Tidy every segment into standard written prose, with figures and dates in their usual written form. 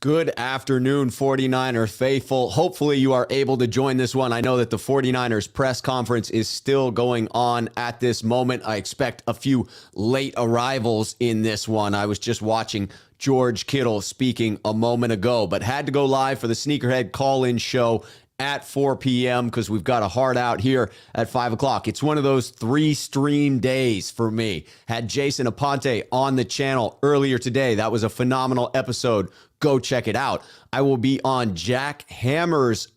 Good afternoon, 49er faithful. Hopefully you are able to join this one. I know that the 49ers press conference is still going on at this moment. I expect a few late arrivals in this one. I was just watching George Kittle speaking a moment ago, but had to go live for the Sneakerhead call-in show at 4 p.m. because we've got a hard out here at 5 o'clock. It's one of those 3-stream days for me. Had Jason Aponte on the channel earlier today. That was a phenomenal episode. Go check it out. I will be on Jack Hammer's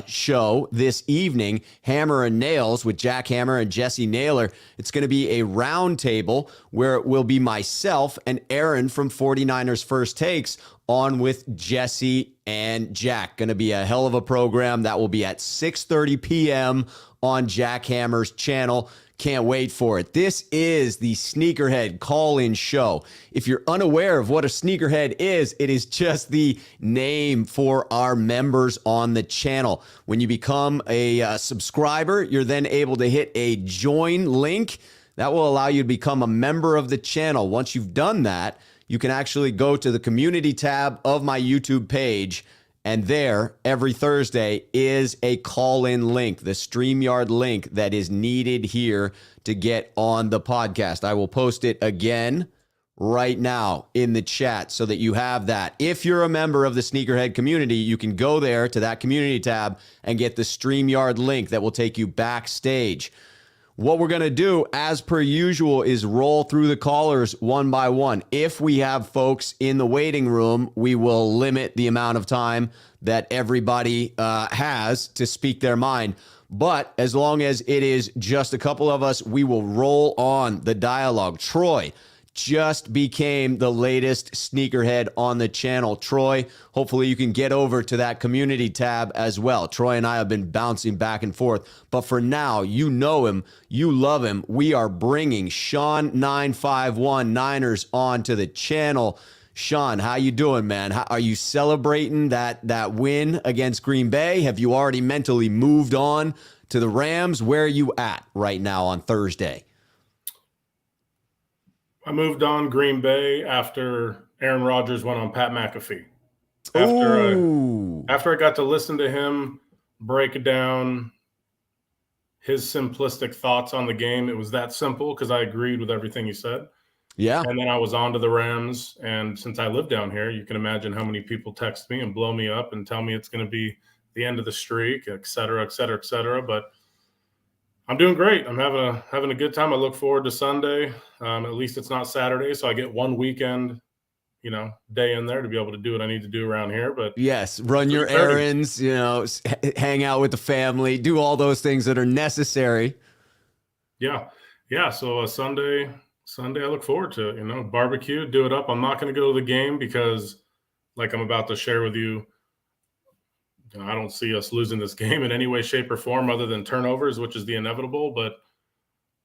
show this evening, Hammer and Nails, with Jack Hammer and Jesse Naylor. It's going to be a round table where it will be myself and Aaron from 49ers First Takes on with Jesse and Jack. Going to be a hell of a program. That will be at 6:30 p.m. on Jack Hammer's channel. Can't wait for it. This is the Sneakerhead call-in show. If you're unaware of what a Sneakerhead is, it is just the name for our members on the channel. When you become a subscriber, you're then able to hit a join link. That will allow you to become a member of the channel. Once you've done that, you can actually go to the community tab of my YouTube page, and there, every Thursday, is a call-in link, the StreamYard link that is needed here to get on the podcast. I will post it again right now in the chat so that you have that. If you're a member of the Sneakerhead community, you can go there to that community tab and get the StreamYard link that will take you backstage. What we're going to do, as per usual, is roll through the callers one by one. If we have folks in the waiting room, we will limit the amount of time that everybody has to speak their mind. But as long as it is just a couple of us, we will roll on the dialogue. Troy just became the latest Sneakerhead on the channel. Troy, hopefully you can get over to that community tab as well. Troy and I have been bouncing back and forth, but for now, you know him, you love him. We are bringing Sean951 Niners onto the channel. Sean, how you doing, man? Are you celebrating that win against Green Bay? Have you already mentally moved on to the Rams? Where are you at right now on Thursday? I moved on Green Bay after Aaron Rodgers went on Pat McAfee. After I got to listen to him break down his simplistic thoughts on the game, it was that simple because I agreed with everything he said. Yeah. And then I was on to the Rams. And since I live down here, you can imagine how many people text me and blow me up and tell me it's going to be the end of the streak, et cetera, et cetera, et cetera. But I'm doing great. I'm having a good time. I look forward to Sunday. At least it's not Saturday, so I get one weekend, day in there to be able to do what I need to do around here. But yes, run your errands, hang out with the family, do all those things that are necessary. Yeah. So Sunday, I look forward to barbecue, do it up. I'm not going to go to the game because, like I'm about to share with you, I don't see us losing this game in any way, shape, or form other than turnovers, which is the inevitable. But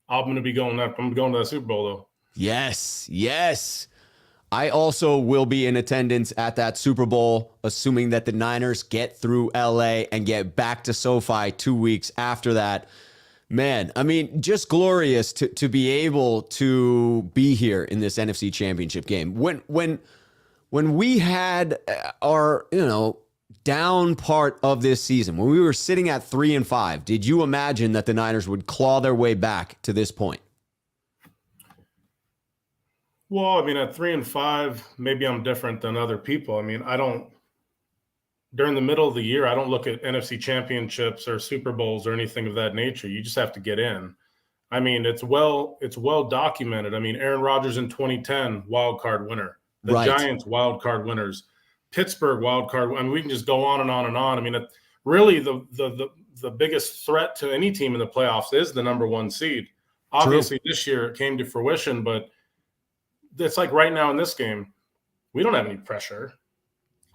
I'm going to be going up. I'm going to the Super Bowl, though. Yes. I also will be in attendance at that Super Bowl, assuming that the Niners get through LA and get back to SoFi 2 weeks after that. Man, I mean, just glorious to be able to be here in this NFC Championship game. When we had our, down part of this season, when we were sitting at 3-5, did you imagine that the Niners would claw their way back to this point? Well, I mean, at 3-5, maybe I'm different than other people. I mean, during the middle of the year, I don't look at NFC championships or Super Bowls or anything of that nature. You just have to get in. I mean, it's well documented. I mean, Aaron Rodgers in 2010, wild card winner. The right. Giants, wild card winners. Pittsburgh, wild card. I mean, we can just go on and on and on. I mean, really the biggest threat to any team in the playoffs is the number one seed. Obviously, This year it came to fruition, but it's like right now in this game, we don't have any pressure.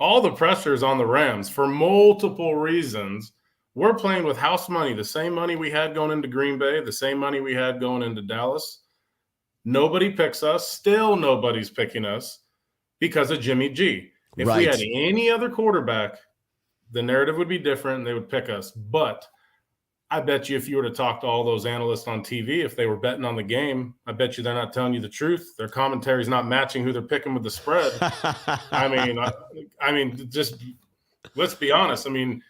All the pressure is on the Rams for multiple reasons. We're playing with house money, the same money we had going into Green Bay, the same money we had going into Dallas. Nobody picks us. Still nobody's picking us because of Jimmy G. If we had any other quarterback, the narrative would be different and they would pick us. But I bet you if you were to talk to all those analysts on TV, if they were betting on the game, I bet you they're not telling you the truth. Their commentary is not matching who they're picking with the spread. I mean, just let's be honest. I mean,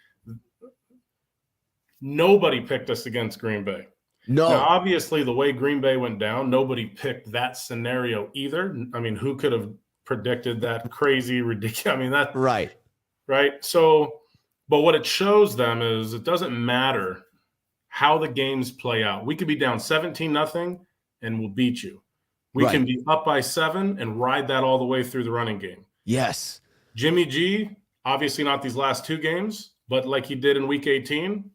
nobody picked us against Green Bay. No. Now, obviously, the way Green Bay went down, nobody picked that scenario either. I mean, who could have predicted that crazy, ridiculous? I mean, that right. So, but what it shows them is it doesn't matter how the games play out. We could be down 17-0 and we'll beat you. We can be up by 7 and ride that all the way through the running game. Yes. Jimmy G, obviously not these last 2 games, but like he did in Week 18,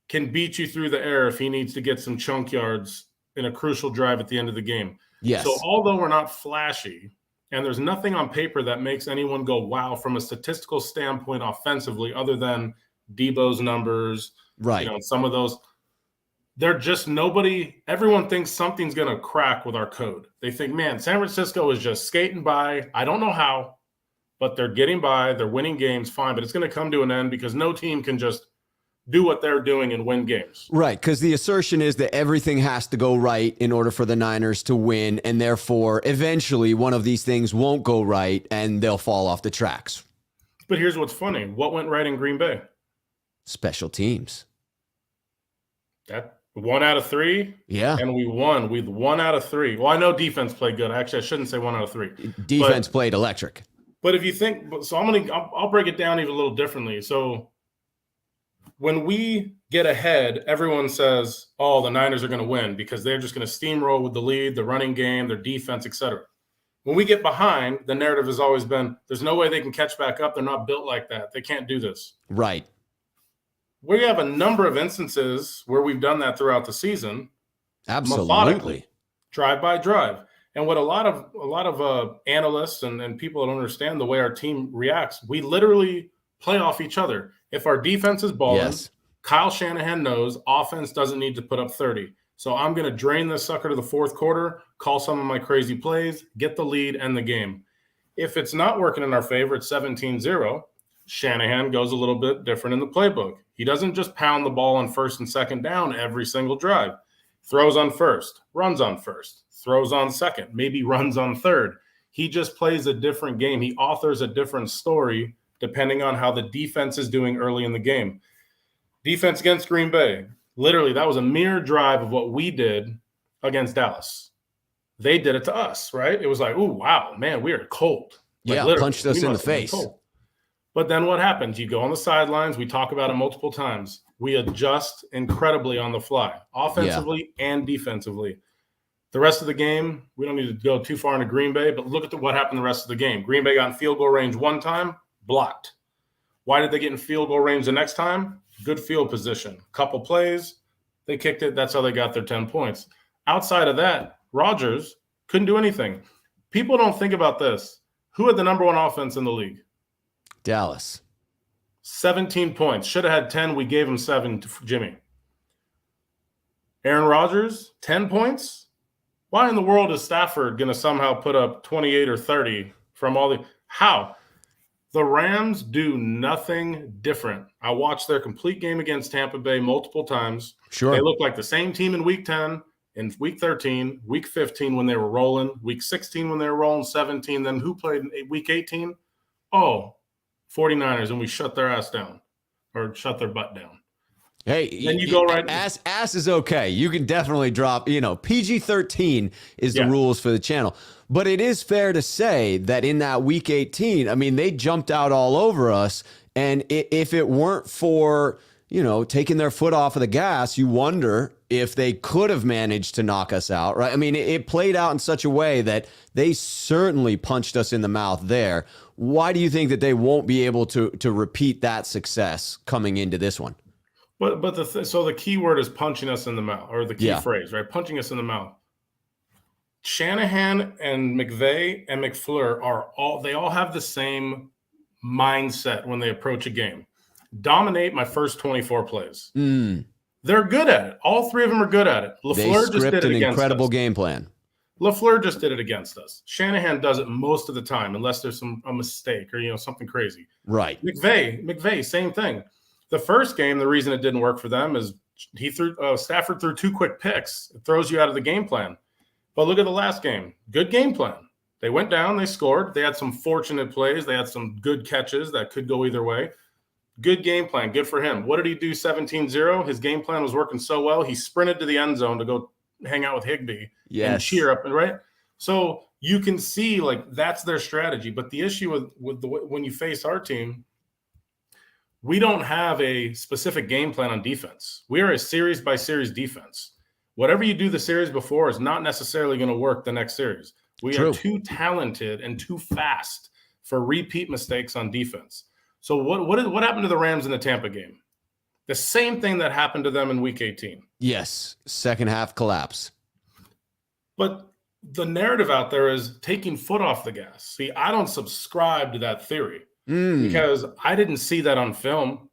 can beat you through the air if he needs to get some chunk yards in a crucial drive at the end of the game. Yes. So although we're not flashy, and there's nothing on paper that makes anyone go, wow, from a statistical standpoint offensively, other than Deebo's numbers, some of those, they're just everyone thinks something's going to crack with our code. They think, man, San Francisco is just skating by. I don't know how, but they're getting by. They're winning games, fine, but it's going to come to an end because no team can just do what they're doing and win games. Right, because the assertion is that everything has to go right in order for the Niners to win, and therefore, eventually, one of these things won't go right, and they'll fall off the tracks. But here's what's funny. What went right in Green Bay? Special teams. That 1 out of 3? Yeah. And we won with 1 out of 3. Well, I know defense played good. Actually, I shouldn't say 1 out of 3. Defense played electric. But if you think – so I'll break it down even a little differently. So – when we get ahead, everyone says, oh, the Niners are going to win because they're just going to steamroll with the lead, the running game, their defense, etc. When we get behind, the narrative has always been, there's no way they can catch back up. They're not built like that. They can't do this. Right. We have a number of instances where we've done that throughout the season. Absolutely. Drive by drive. And what a lot of analysts and people that understand the way our team reacts, we literally play off each other. If our defense is balling, Kyle Shanahan knows offense doesn't need to put up 30. So I'm going to drain this sucker to the fourth quarter, call some of my crazy plays, get the lead, and the game. If it's not working in our favor, it's 17-0, Shanahan goes a little bit different in the playbook. He doesn't just pound the ball on first and second down every single drive. Throws on first, runs on first, throws on second, maybe runs on third. He just plays a different game. He authors a different story depending on how the defense is doing early in the game. Defense against Green Bay. Literally, that was a mere drive of what we did against Dallas. They did it to us, right? It was like, ooh, wow, man, we are cold. Punched us in the face. But then what happens? You go on the sidelines. We talk about it multiple times. We adjust incredibly on the fly, offensively and defensively. The rest of the game, we don't need to go too far into Green Bay, but look at what happened the rest of the game. Green Bay got in field goal range one time, blocked. Why did they get in field goal range the next time? Good field position. Couple plays, they kicked it. That's how they got their 10 points. Outside of that, Rodgers couldn't do anything. People don't think about this. Who had the number 1 offense in the league? Dallas. 17 points. Should have had 10. We gave him 7 to Jimmy. Aaron Rodgers, 10 points? Why in the world is Stafford going to somehow put up 28 or 30 from all the – how? The Rams do nothing different. I watched their complete game against Tampa Bay multiple times. Sure. They look like the same team in Week 10, in Week 13, Week 15 when they were rolling, Week 16 when they were rolling, 17. Then who played in Week 18? Oh, 49ers, and we shut their ass down or shut their butt down. Hey, then you go right. Ass is okay. You can definitely drop, PG-13 is the rules for the channel. But it is fair to say that in that Week 18, I mean, they jumped out all over us. And if it weren't for, taking their foot off of the gas, you wonder if they could have managed to knock us out, right? I mean, it played out in such a way that they certainly punched us in the mouth there. Why do you think that they won't be able to repeat that success coming into this one? But so the key word is punching us in the mouth, or the key phrase, right? Punching us in the mouth. Shanahan and McVay and McFleur they all have the same mindset when they approach a game. Dominate my first 24 plays. They're good at it. All 3 of them are good at it. LaFleur just did it against us. They script an incredible game plan. LaFleur just did it against us. Shanahan does it most of the time, unless there's a mistake or something crazy. Right. McVay, same thing. The first game, the reason it didn't work for them is Stafford threw 2 quick picks. It throws you out of the game plan. But look at the last game. Good game plan. They went down. They scored. They had some fortunate plays. They had some good catches that could go either way. Good game plan. Good for him. What did he do 17-0? His game plan was working so well. He sprinted to the end zone to go hang out with Higbee and cheer up. Right? So you can see, like, that's their strategy. But the issue when you face our team, we don't have a specific game plan on defense. We are a series by series defense. Whatever you do the series before is not necessarily going to work the next series. We are too talented and too fast for repeat mistakes on defense. So what happened to the Rams in the Tampa game? The same thing that happened to them in Week 18. Yes, second half collapse. But the narrative out there is taking foot off the gas. See, I don't subscribe to that theory because I didn't see that on film.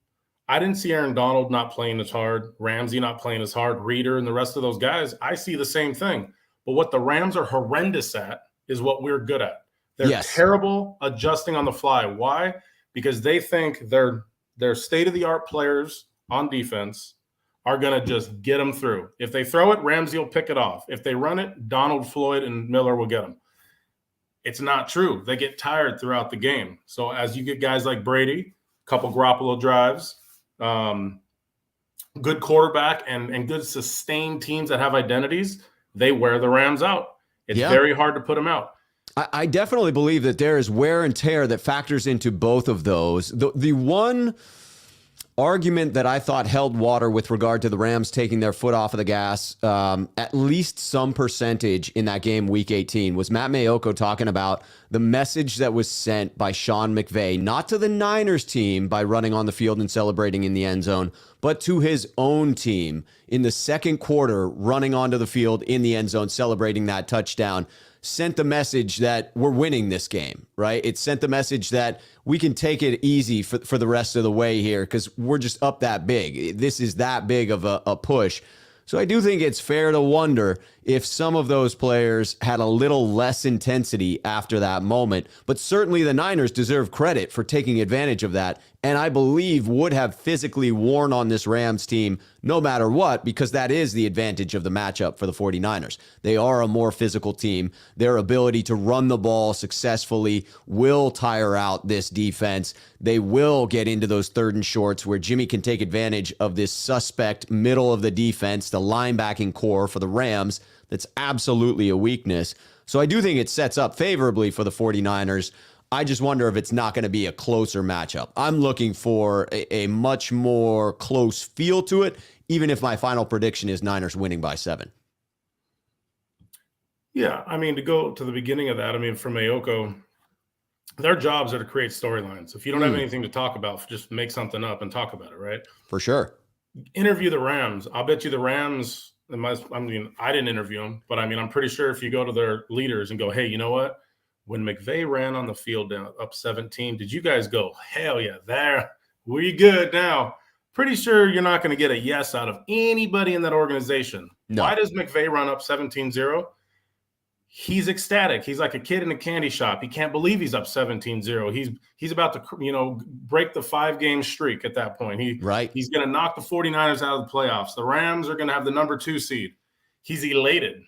I didn't see Aaron Donald not playing as hard, Ramsey not playing as hard, Reeder and the rest of those guys. I see the same thing. But what the Rams are horrendous at is what we're good at. They're terrible adjusting on the fly. Why? Because they think their state-of-the-art players on defense are going to just get them through. If they throw it, Ramsey will pick it off. If they run it, Donald, Floyd, and Miller will get them. It's not true. They get tired throughout the game. So as you get guys like Brady, a couple Garoppolo drives, good quarterback, and good sustained teams that have identities, they wear the Rams out. It's very hard to put them out. I definitely believe that there is wear and tear that factors into both of those. The one argument that I thought held water with regard to the Rams taking their foot off of the gas, at least some percentage in that game, Week 18, was Matt Mayoko talking about the message that was sent by Sean McVay, not to the Niners team by running on the field and celebrating in the end zone, but to his own team in the second quarter, running onto the field in the end zone, celebrating that touchdown. Sent the message that we're winning this game, right? It sent the message that we can take it easy for the rest of the way here because we're just up that big. This is that big of a push. So I do think it's fair to wonder if some of those players had a little less intensity after that moment. But certainly the Niners deserve credit for taking advantage of that, and I believe would have physically worn on this Rams team no matter what, because that is the advantage of the matchup for the 49ers. They are a more physical team. Their ability to run the ball successfully will tire out this defense. They will get into those third and shorts where Jimmy can take advantage of this suspect middle of the defense, the linebacking core for the Rams. That's absolutely a weakness. So I do think it sets up favorably for the 49ers. I just wonder if it's not going to be a closer matchup. I'm looking for a much more close feel to it, even if my final prediction is Niners winning by 7. Yeah, I mean, to go to the beginning of that, I mean, for Mayoko, their jobs are to create storylines. If you don't have anything to talk about, just make something up and talk about it, right? For sure. Interview the Rams. I'll bet you the Rams, I mean, I didn't interview them, but I mean, I'm pretty sure if you go to their leaders and go, hey, you know what? When McVay ran on the field down up 17, did you guys go, hell yeah, there, we good now? Pretty sure you're not going to get a yes out of anybody in that organization. No. Why does McVay run up 17-0? He's ecstatic. He's like a kid in a candy shop. He can't believe he's up 17-0. He's about to, break the 5-game streak at that point. He's going to knock the 49ers out of the playoffs. The Rams are going to have the number 2 seed. He's elated.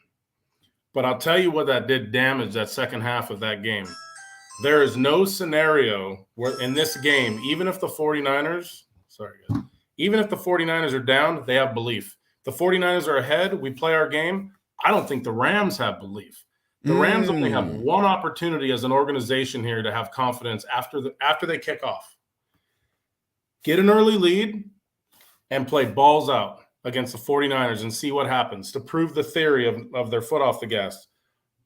But I'll tell you what that did damage that second half of that game. There is no scenario where in this game, even if the 49ers are down, they have belief. The 49ers are ahead, we play our game. I don't think the Rams have belief. The Rams only have one opportunity as an organization here to have confidence after they kick off. Get an early lead and play balls out against the 49ers and see what happens to prove the theory of their foot off the gas.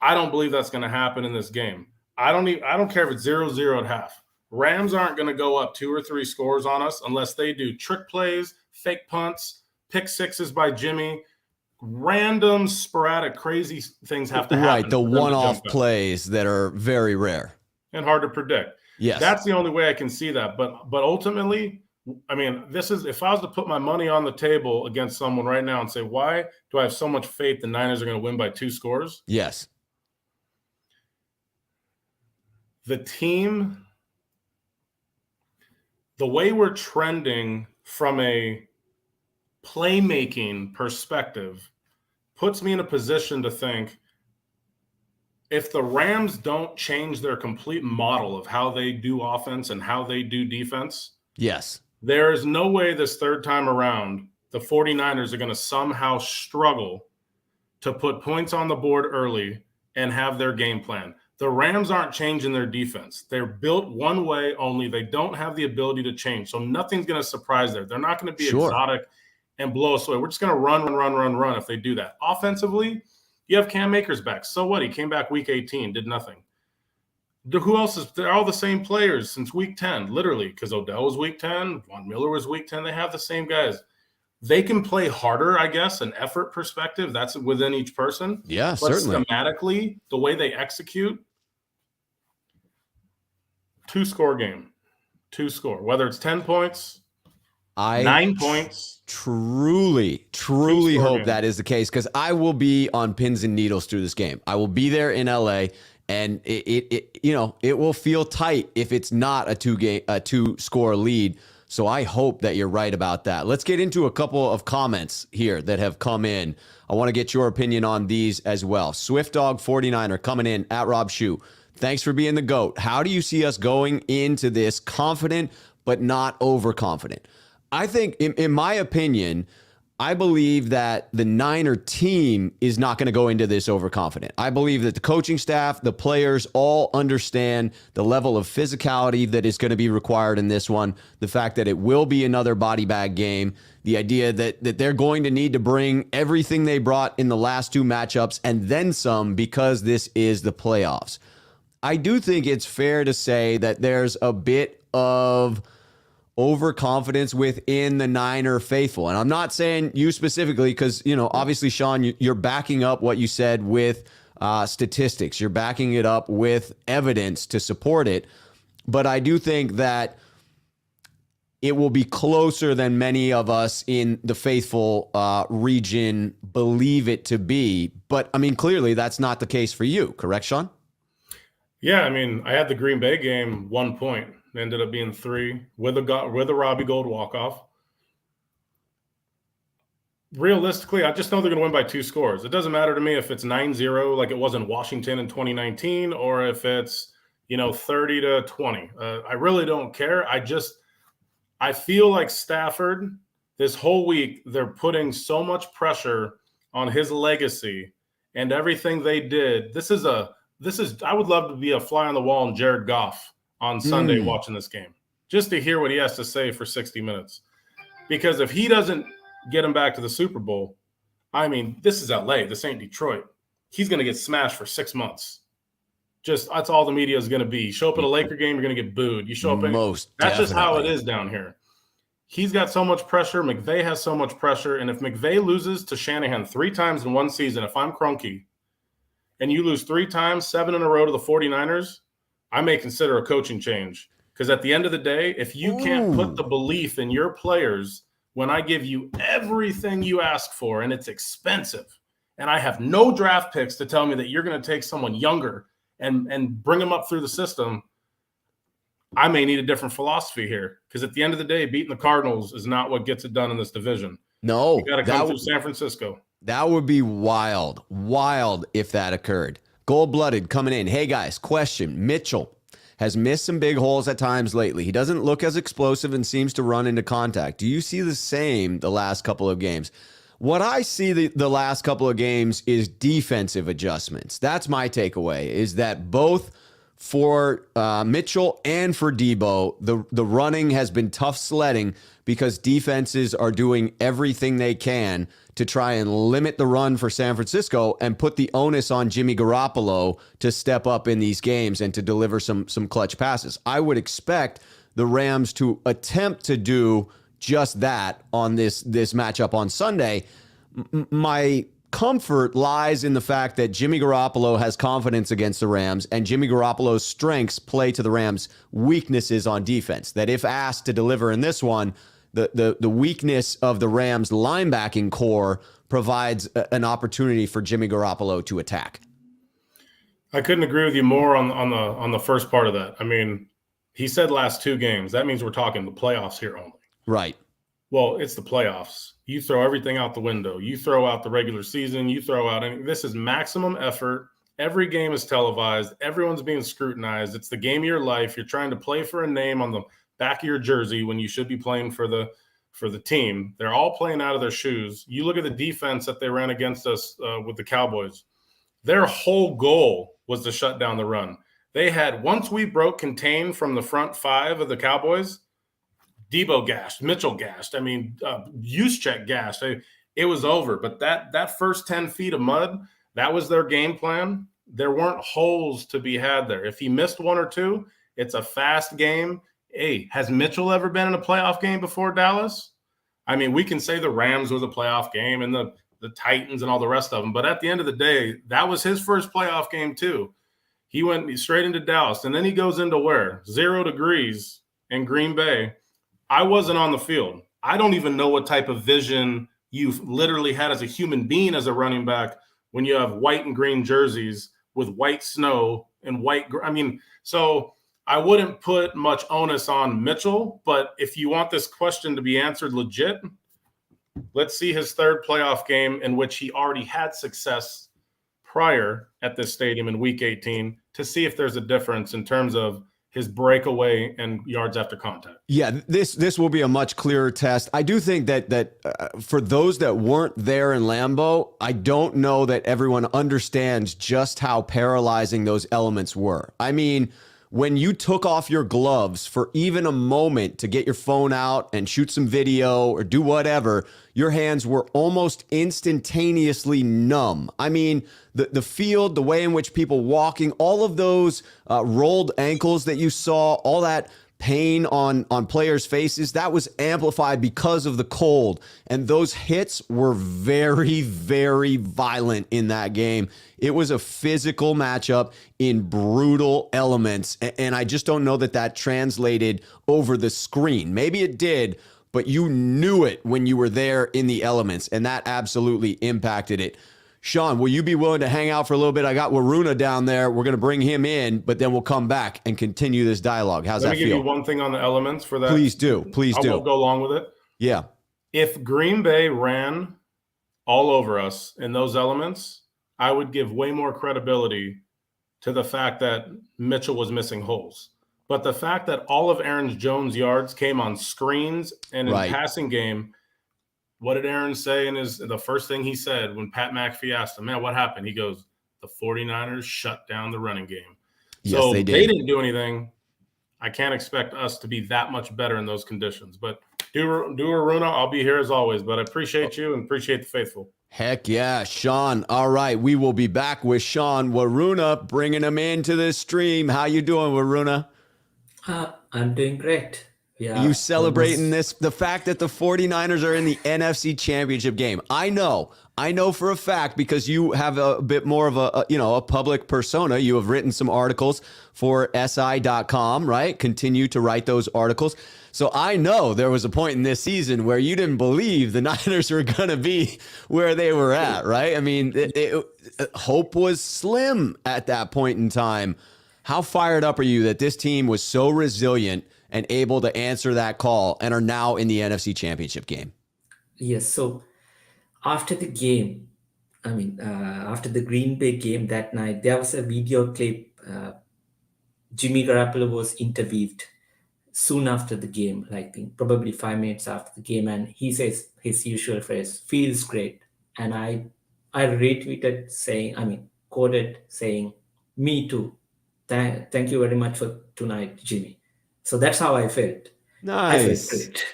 I don't believe that's going to happen in this game. I don't care if it's 0-0 at half. Rams aren't going to go up 2 or 3 scores on us unless they do trick plays, fake punts, pick sixes by Jimmy. Random, sporadic, crazy things have to happen. Right, the one-off plays that are very rare. And hard to predict. Yes. That's the only way I can see that. But ultimately, I mean, this is, if I was to put my money on the table against someone right now and say, why do I have so much faith the Niners are going to win by 2 scores? Yes. The team, the way we're trending from a playmaking perspective puts me in a position to think if the Rams don't change their complete model of how they do offense and how they do defense, yes, there is no way this third time around the 49ers are going to somehow struggle to put points on the board early and have their game plan. The Rams aren't changing their defense. They're built one way only. They don't have the ability to change. So nothing's going to surprise there. They're not going to be exotic and blow us away. We're just going to run if they do that. Offensively, you have Cam Akers back. So what? He came back week 18, did nothing. Who else is – they're all the same players since week 10, literally, because Odell was week 10, Von Miller was week 10. They have the same guys. They can play harder, I guess, an effort perspective. That's within each person. Yeah, but certainly. Schematically, the way they execute, 2-score game. 2-score. Whether it's 10 points, 9 points. Truly hope that is the case, because I will be on pins and needles through this game. I will be there in LA, and it will feel tight if it's not a 2-score lead. So I hope that you're right about that. Let's get into a couple of comments here that have come in. I want to get your opinion on these as well. Swift Dog 49er coming in at Rob Schuh. Thanks for being the GOAT. How do you see us going into this confident but not overconfident? I think, in my opinion, I believe that the Niner team is not going to go into this overconfident. I believe that the coaching staff, the players all understand the level of physicality that is going to be required in this one, the fact that it will be another body bag game, the idea that they're going to need to bring everything they brought in the last two matchups and then some, because this is the playoffs. I do think it's fair to say that there's a bit of overconfidence within the Niner faithful. And I'm not saying you specifically, because, obviously, Sean, you're backing up what you said with statistics. You're backing it up with evidence to support it. But I do think that it will be closer than many of us in the faithful region believe it to be. But, clearly that's not the case for you. Correct, Sean? Yeah, I had the Green Bay game 1 point. It ended up being 3 with a Robbie Gould walk-off. Realistically, I just know they're going to win by 2 scores. It doesn't matter to me if it's 9-0 like it was in Washington in 2019 or if it's, 30-20. I really don't care. I feel like Stafford, this whole week, they're putting so much pressure on his legacy and everything they did. I would love to be a fly on the wall in Jared Goff on Sunday watching this game, just to hear what he has to say for 60 minutes. Because if he doesn't get him back to the Super Bowl, this is LA. This ain't Detroit. He's going to get smashed for 6 months. That's all the media is going to be. You show up at a Laker game, you're going to get booed. You show up that's just how it is down here. He's got so much pressure. McVay has so much pressure. And if McVay loses to Shanahan 3 times in one season, if I'm Kroenke, and you lose 3 times, 7 in a row to the 49ers, I may consider a coaching change. Because at the end of the day, if you can't put the belief in your players when I give you everything you ask for and it's expensive, and I have no draft picks to tell me that you're going to take someone younger and bring them up through the system, I may need a different philosophy here. Because at the end of the day, beating the Cardinals is not what gets it done in this division. No. You got to come through San Francisco. That would be wild if that occurred. Gold-blooded coming in. Hey, guys, question. Mitchell has missed some big holes at times lately. He doesn't look as explosive and seems to run into contact. Do you see the same the last couple of games? What I see the last couple of games is defensive adjustments. That's my takeaway, is that both for Mitchell and for Deebo, the running has been tough sledding because defenses are doing everything they can to try and limit the run for San Francisco and put the onus on Jimmy Garoppolo to step up in these games and to deliver some clutch passes. I would expect the Rams to attempt to do just that on this matchup on Sunday. My comfort lies in the fact that Jimmy Garoppolo has confidence against the Rams, and Jimmy Garoppolo's strengths play to the Rams' weaknesses on defense. That if asked to deliver in this one, the weakness of the Rams' linebacking core provides an opportunity for Jimmy Garoppolo to attack. I couldn't agree with you more on the first part of that. He said last 2 games. That means we're talking the playoffs here only. Right. Well, it's the playoffs. you throw everything out the window. You throw out the regular season. You throw out this is maximum effort. Every game is televised. Everyone's being scrutinized. It's the game of your life. You're trying to play for a name on the back of your jersey when you should be playing for the team. They're all playing out of their shoes. You look at the defense that they ran against us with the Cowboys. Their whole goal was to shut down the run. They had, once we broke contain from the front five of the Cowboys, Deebo gashed, Mitchell gashed. I mean, Juszczyk gashed. It was over. But that first 10 feet of mud, that was their game plan. There weren't holes to be had there. If he missed one or two, it's a fast game. Hey, has Mitchell ever been in a playoff game before Dallas? I mean, we can say the Rams was a playoff game and the Titans and all the rest of them. But at the end of the day, that was his first playoff game too. He went straight into Dallas. And then he goes into where? 0 degrees in Green Bay. I wasn't on the field. I don't even know what type of vision you've literally had as a human being as a running back when you have white and green jerseys with white snow and white. I mean, so I wouldn't put much onus on Mitchell, but if you want this question to be answered legit, let's see his third playoff game in which he already had success prior at this stadium in week 18 to see if there's a difference in terms of his breakaway and yards after contact. Yeah, this will be a much clearer test. I do think that for those that weren't there in Lambeau, I don't know that everyone understands just how paralyzing those elements were. I mean, when you took off your gloves for even a moment to get your phone out and shoot some video or do whatever, your hands were almost instantaneously numb. I mean, the field, the way in which people walking, all of those rolled ankles that you saw, all that pain on players' faces, that was amplified because of the cold. And those hits were very, very violent in that game. It was a physical matchup in brutal elements. And I just don't know that translated over the screen. Maybe it did, but you knew it when you were there in the elements, and that absolutely impacted it. Sean, will you be willing to hang out for a little bit? I got Waruna down there. We're going to bring him in, but then we'll come back and continue this dialogue. How's that feel? Let me give you one thing on the elements for that. Please do. Please do. I'll go along with it. Yeah. If Green Bay ran all over us in those elements, I would give way more credibility to the fact that Mitchell was missing holes. But the fact that all of Aaron Jones' yards came on screens and in passing game, what did Aaron say the first thing he said when Pat McAfee asked him, man, what happened? He goes, the 49ers shut down the running game. Yes, so they did. They didn't do anything. I can't expect us to be that much better in those conditions. But do Aruna, I'll be here as always. But I appreciate you and appreciate the faithful. Heck yeah, Sean. All right, we will be back with Sean Waruna, bringing him into this stream. How you doing, Waruna? I'm doing great. Yeah, you celebrating the fact that the 49ers are in the NFC Championship game. I know for a fact because you have a bit more of a public persona. You have written some articles for SI.com, right? Continue to write those articles. So I know there was a point in this season where you didn't believe the Niners were going to be where they were at, right? I mean, hope was slim at that point in time. How fired up are you that this team was so resilient and able to answer that call and are now in the NFC Championship game? Yes. So after the game, after the Green Bay game that night, there was a video clip. Jimmy Garoppolo was interviewed soon after the game, probably 5 minutes after the game. And he says his usual phrase, feels great. And I retweeted quoted saying, me too. Thank you very much for tonight, Jimmy. So that's how I felt. Nice. I felt great.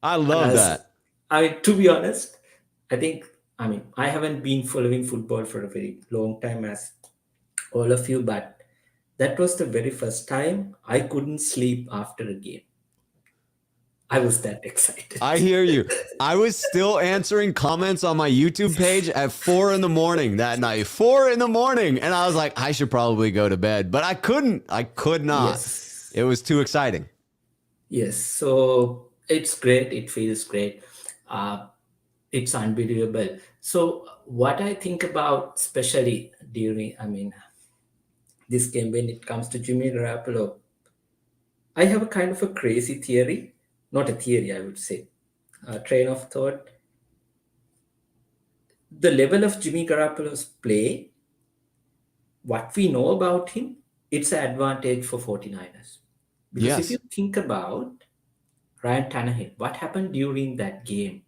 I love that. To be honest, I haven't been following football for a very long time as all of you, but that was the very first time I couldn't sleep after a game. I was that excited. I hear you. I was still answering comments on my YouTube page at 4 a.m. that night. 4 a.m. And I was like, I should probably go to bed, but I couldn't. I could not. Yes. It was too exciting. Yes. So it's great. It feels great. It's unbelievable. So what I think about, especially during, this game, when it comes to Jimmy Garoppolo, I have a kind of a crazy theory. Not a theory, I would say. A train of thought. the level of Jimmy Garoppolo's play, what we know about him, it's an advantage for 49ers. Because if you Yes. think about Ryan Tannehill, what happened during that game?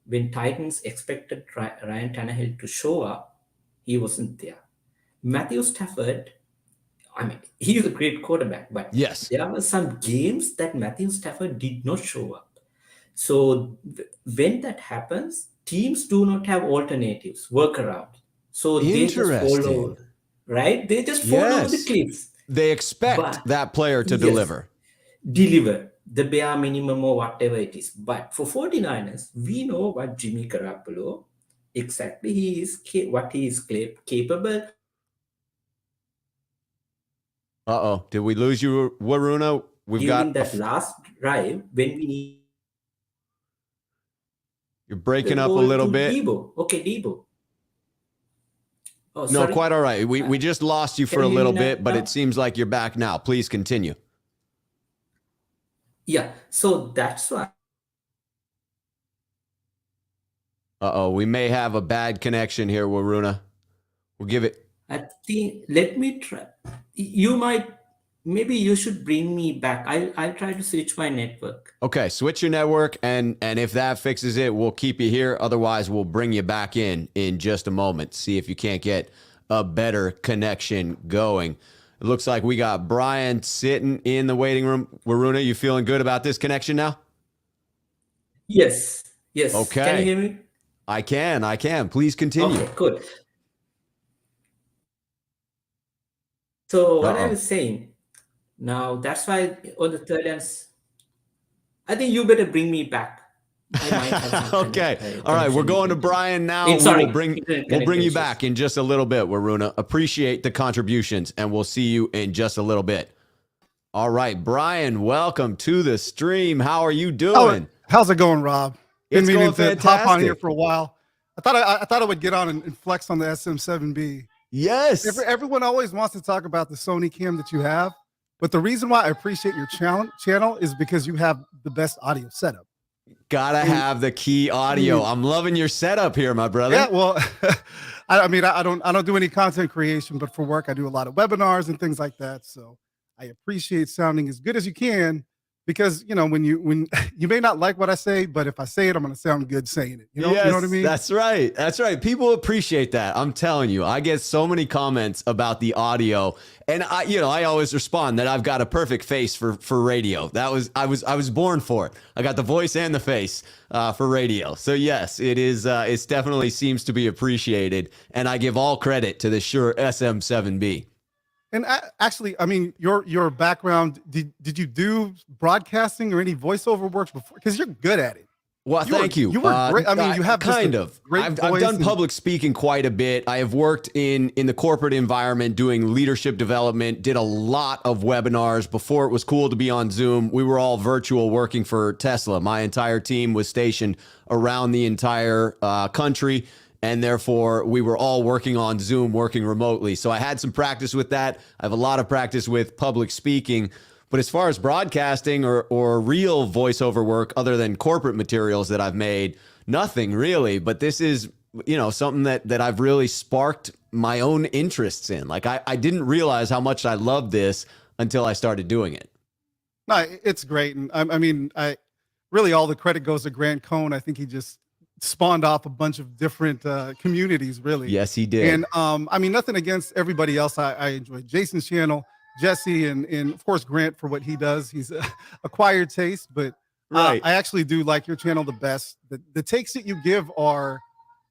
When Titans expected Ryan Tannehill to show up, he wasn't there. Matthew Stafford, I mean, he's a great quarterback, but Yes. there were some games that Matthew Stafford did not show up. So when that happens, teams do not have alternatives, workaround. So they just Interesting. follow, right? They just fall over the Yes. cliffs. They expect But that player to yes, deliver. deliver the bare minimum or whatever it is. But for 49ers, we know what Jimmy Garoppolo exactly what he is capable. Uh-oh. Did we lose you, Waruna? We've During got that last drive when we need you're the breaking up a ball little to bit. Deebo. Okay, Deebo. Oh, No, sorry. quite all right. We just lost you Can for a you hear me little bit, but it now? seems like you're back now. Please continue. Yeah. So that's why Uh-oh. We may have a bad connection here, Waruna. We'll give it. I think let me try. You might maybe you should bring me back. I'll try to switch my network. Okay, switch your network, and if that fixes it, we'll keep you here. Otherwise, we'll bring you back in just a moment. See if you can't get a better connection going. It looks like we got Brian sitting in the waiting room. Waruna, you feeling good about this connection now? Yes. Yes. Can you Okay, hear me? I can. Please continue. Okay, good. So what I Uh-oh. was saying, now that's why on the third and I think you better bring me back. I might have some Okay. All right. We're connection going to with internet. Brian now. Sorry, internet We'll bring connection you issues. back in just a little bit, Waruna. Appreciate the contributions, and we'll see you in just a little bit. All right, Brian, welcome to the stream. How are you doing? How's it going, Rob? It's Been meaning going to hop on here fantastic. for a while. I thought I would get on and flex on the SM7B. Yes. Everyone always wants to talk about the Sony cam that you have, but the reason why I appreciate your channel is because you have the best audio setup. Gotta have the key audio. I'm loving your setup here, my brother. Yeah, well, I don't do any content creation, but for work I do a lot of webinars and things like that. So I appreciate sounding as good as you can, because when you may not like what I say, but if I say it, I'm going to sound good saying it. You know what I mean? That's right. That's right. People appreciate that. I'm telling you, I get so many comments about the audio, and I always respond that I've got a perfect face for radio. I was born for it. I got the voice and the face for radio. So yes, it is. It definitely seems to be appreciated, and I give all credit to the Shure SM7B. And actually, I mean, your background, did you do broadcasting or any voiceover work before? Because you're good at it. Well, thank you. You were great. I mean, you have kind of. great I've voice done public speaking quite a bit. I have worked in the corporate environment doing leadership development, did a lot of webinars before it was cool to be on Zoom. We were all virtual working for Tesla. My entire team was stationed around the entire country. And therefore, we were all working on Zoom, working remotely. So I had some practice with that. I have a lot of practice with public speaking. But as far as broadcasting or real voiceover work, other than corporate materials that I've made, nothing really. But this is, something that I've really sparked my own interests in. Like I didn't realize how much I loved this until I started doing it. No, it's great. And I mean, really all the credit goes to Grant Cohn. I think he just spawned off a bunch of different communities, really. Yes, he did. And I mean, nothing against everybody else. I enjoy Jason's channel, Jesse, and of course Grant for what he does. He's acquired taste, but Right. I actually do like your channel the best. The takes that you give are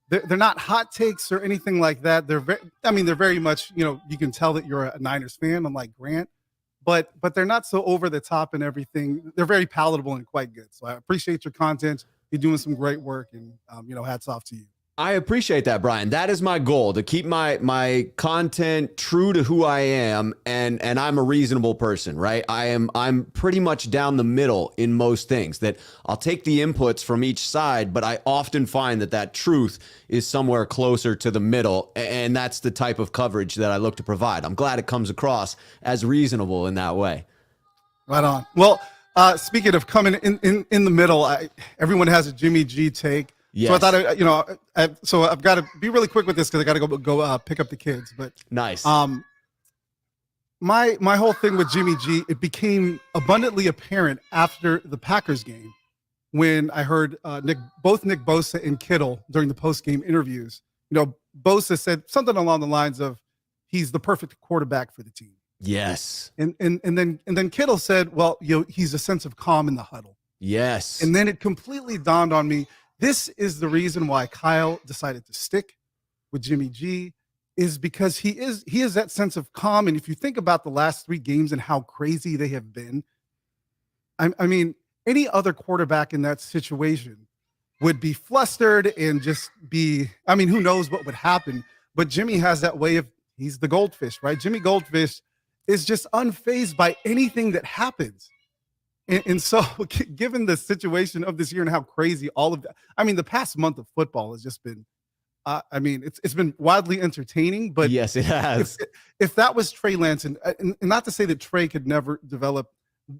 they're not hot takes or anything like that. They're very much, you can tell that you're a Niners fan, unlike Grant, but they're not so over the top and everything. They're very palatable and quite good. So I appreciate your content. You're doing some great work, and hats off to you. I appreciate that, Brian. That is my goal, to keep my content true to who I am, and I'm a reasonable person, right? I'm pretty much down the middle in most things. That I'll take the inputs from each side, but I often find that truth is somewhere closer to the middle, and that's the type of coverage that I look to provide. I'm glad it comes across as reasonable in that way. Right on. Well, speaking of coming in the middle, everyone has a Jimmy G take. Yes. So I thought, so I've got to be really quick with this because I got to go pick up the kids. But Nice. My whole thing with Jimmy G, it became abundantly apparent after the Packers game when I heard both Nick Bosa and Kittle during the post-game interviews. Bosa said something along the lines of, he's the perfect quarterback for the team. Yes. And then Kittle said, well, he's a sense of calm in the huddle. Yes. And then it completely dawned on me, this is the reason why Kyle decided to stick with Jimmy G, is because he is that sense of calm. And if you think about the last 3 games and how crazy they have been, I mean, any other quarterback in that situation would be flustered and just be, I mean, who knows what would happen. But Jimmy has that way of, he's the goldfish, right? Jimmy Goldfish is just unfazed by anything that happens. And so given the situation of this year and how crazy all of that, I mean, the past month of football has just been, I mean, it's been wildly entertaining, but yes, it has. If that was Trey Lance, and not to say that Trey could never develop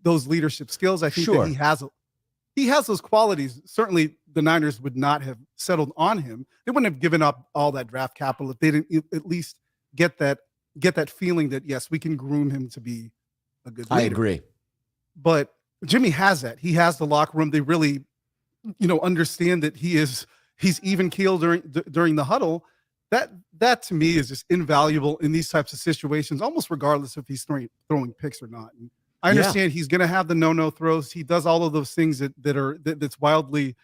those leadership skills, I think Sure. that he has those qualities. Certainly the Niners would not have settled on him. They wouldn't have given up all that draft capital if they didn't at least get that feeling that, yes, we can groom him to be a good leader. I agree. But Jimmy has that. He has the locker room. They really, understand that he's even keel during the huddle. That to me is just invaluable in these types of situations, almost regardless if he's throwing picks or not. And I understand he's going to have the no throws. He does all of those things that's wildly,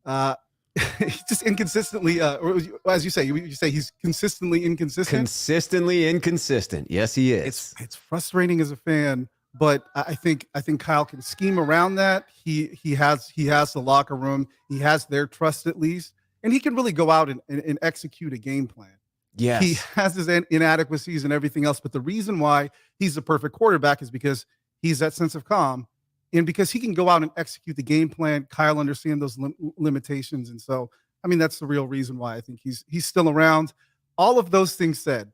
just inconsistently, or as you say he's consistently inconsistent. Consistently inconsistent. Yes, he is. It's frustrating as a fan. But I think Kyle can scheme around that. He has the locker room. He has their trust at least, and he can really go out and execute a game plan. Yes. He has his inadequacies and everything else, but the reason why he's the perfect quarterback is because he's that sense of calm, and because he can go out and execute the game plan. Kyle understands those limitations, and so I mean that's the real reason why I think he's still around. All of those things said,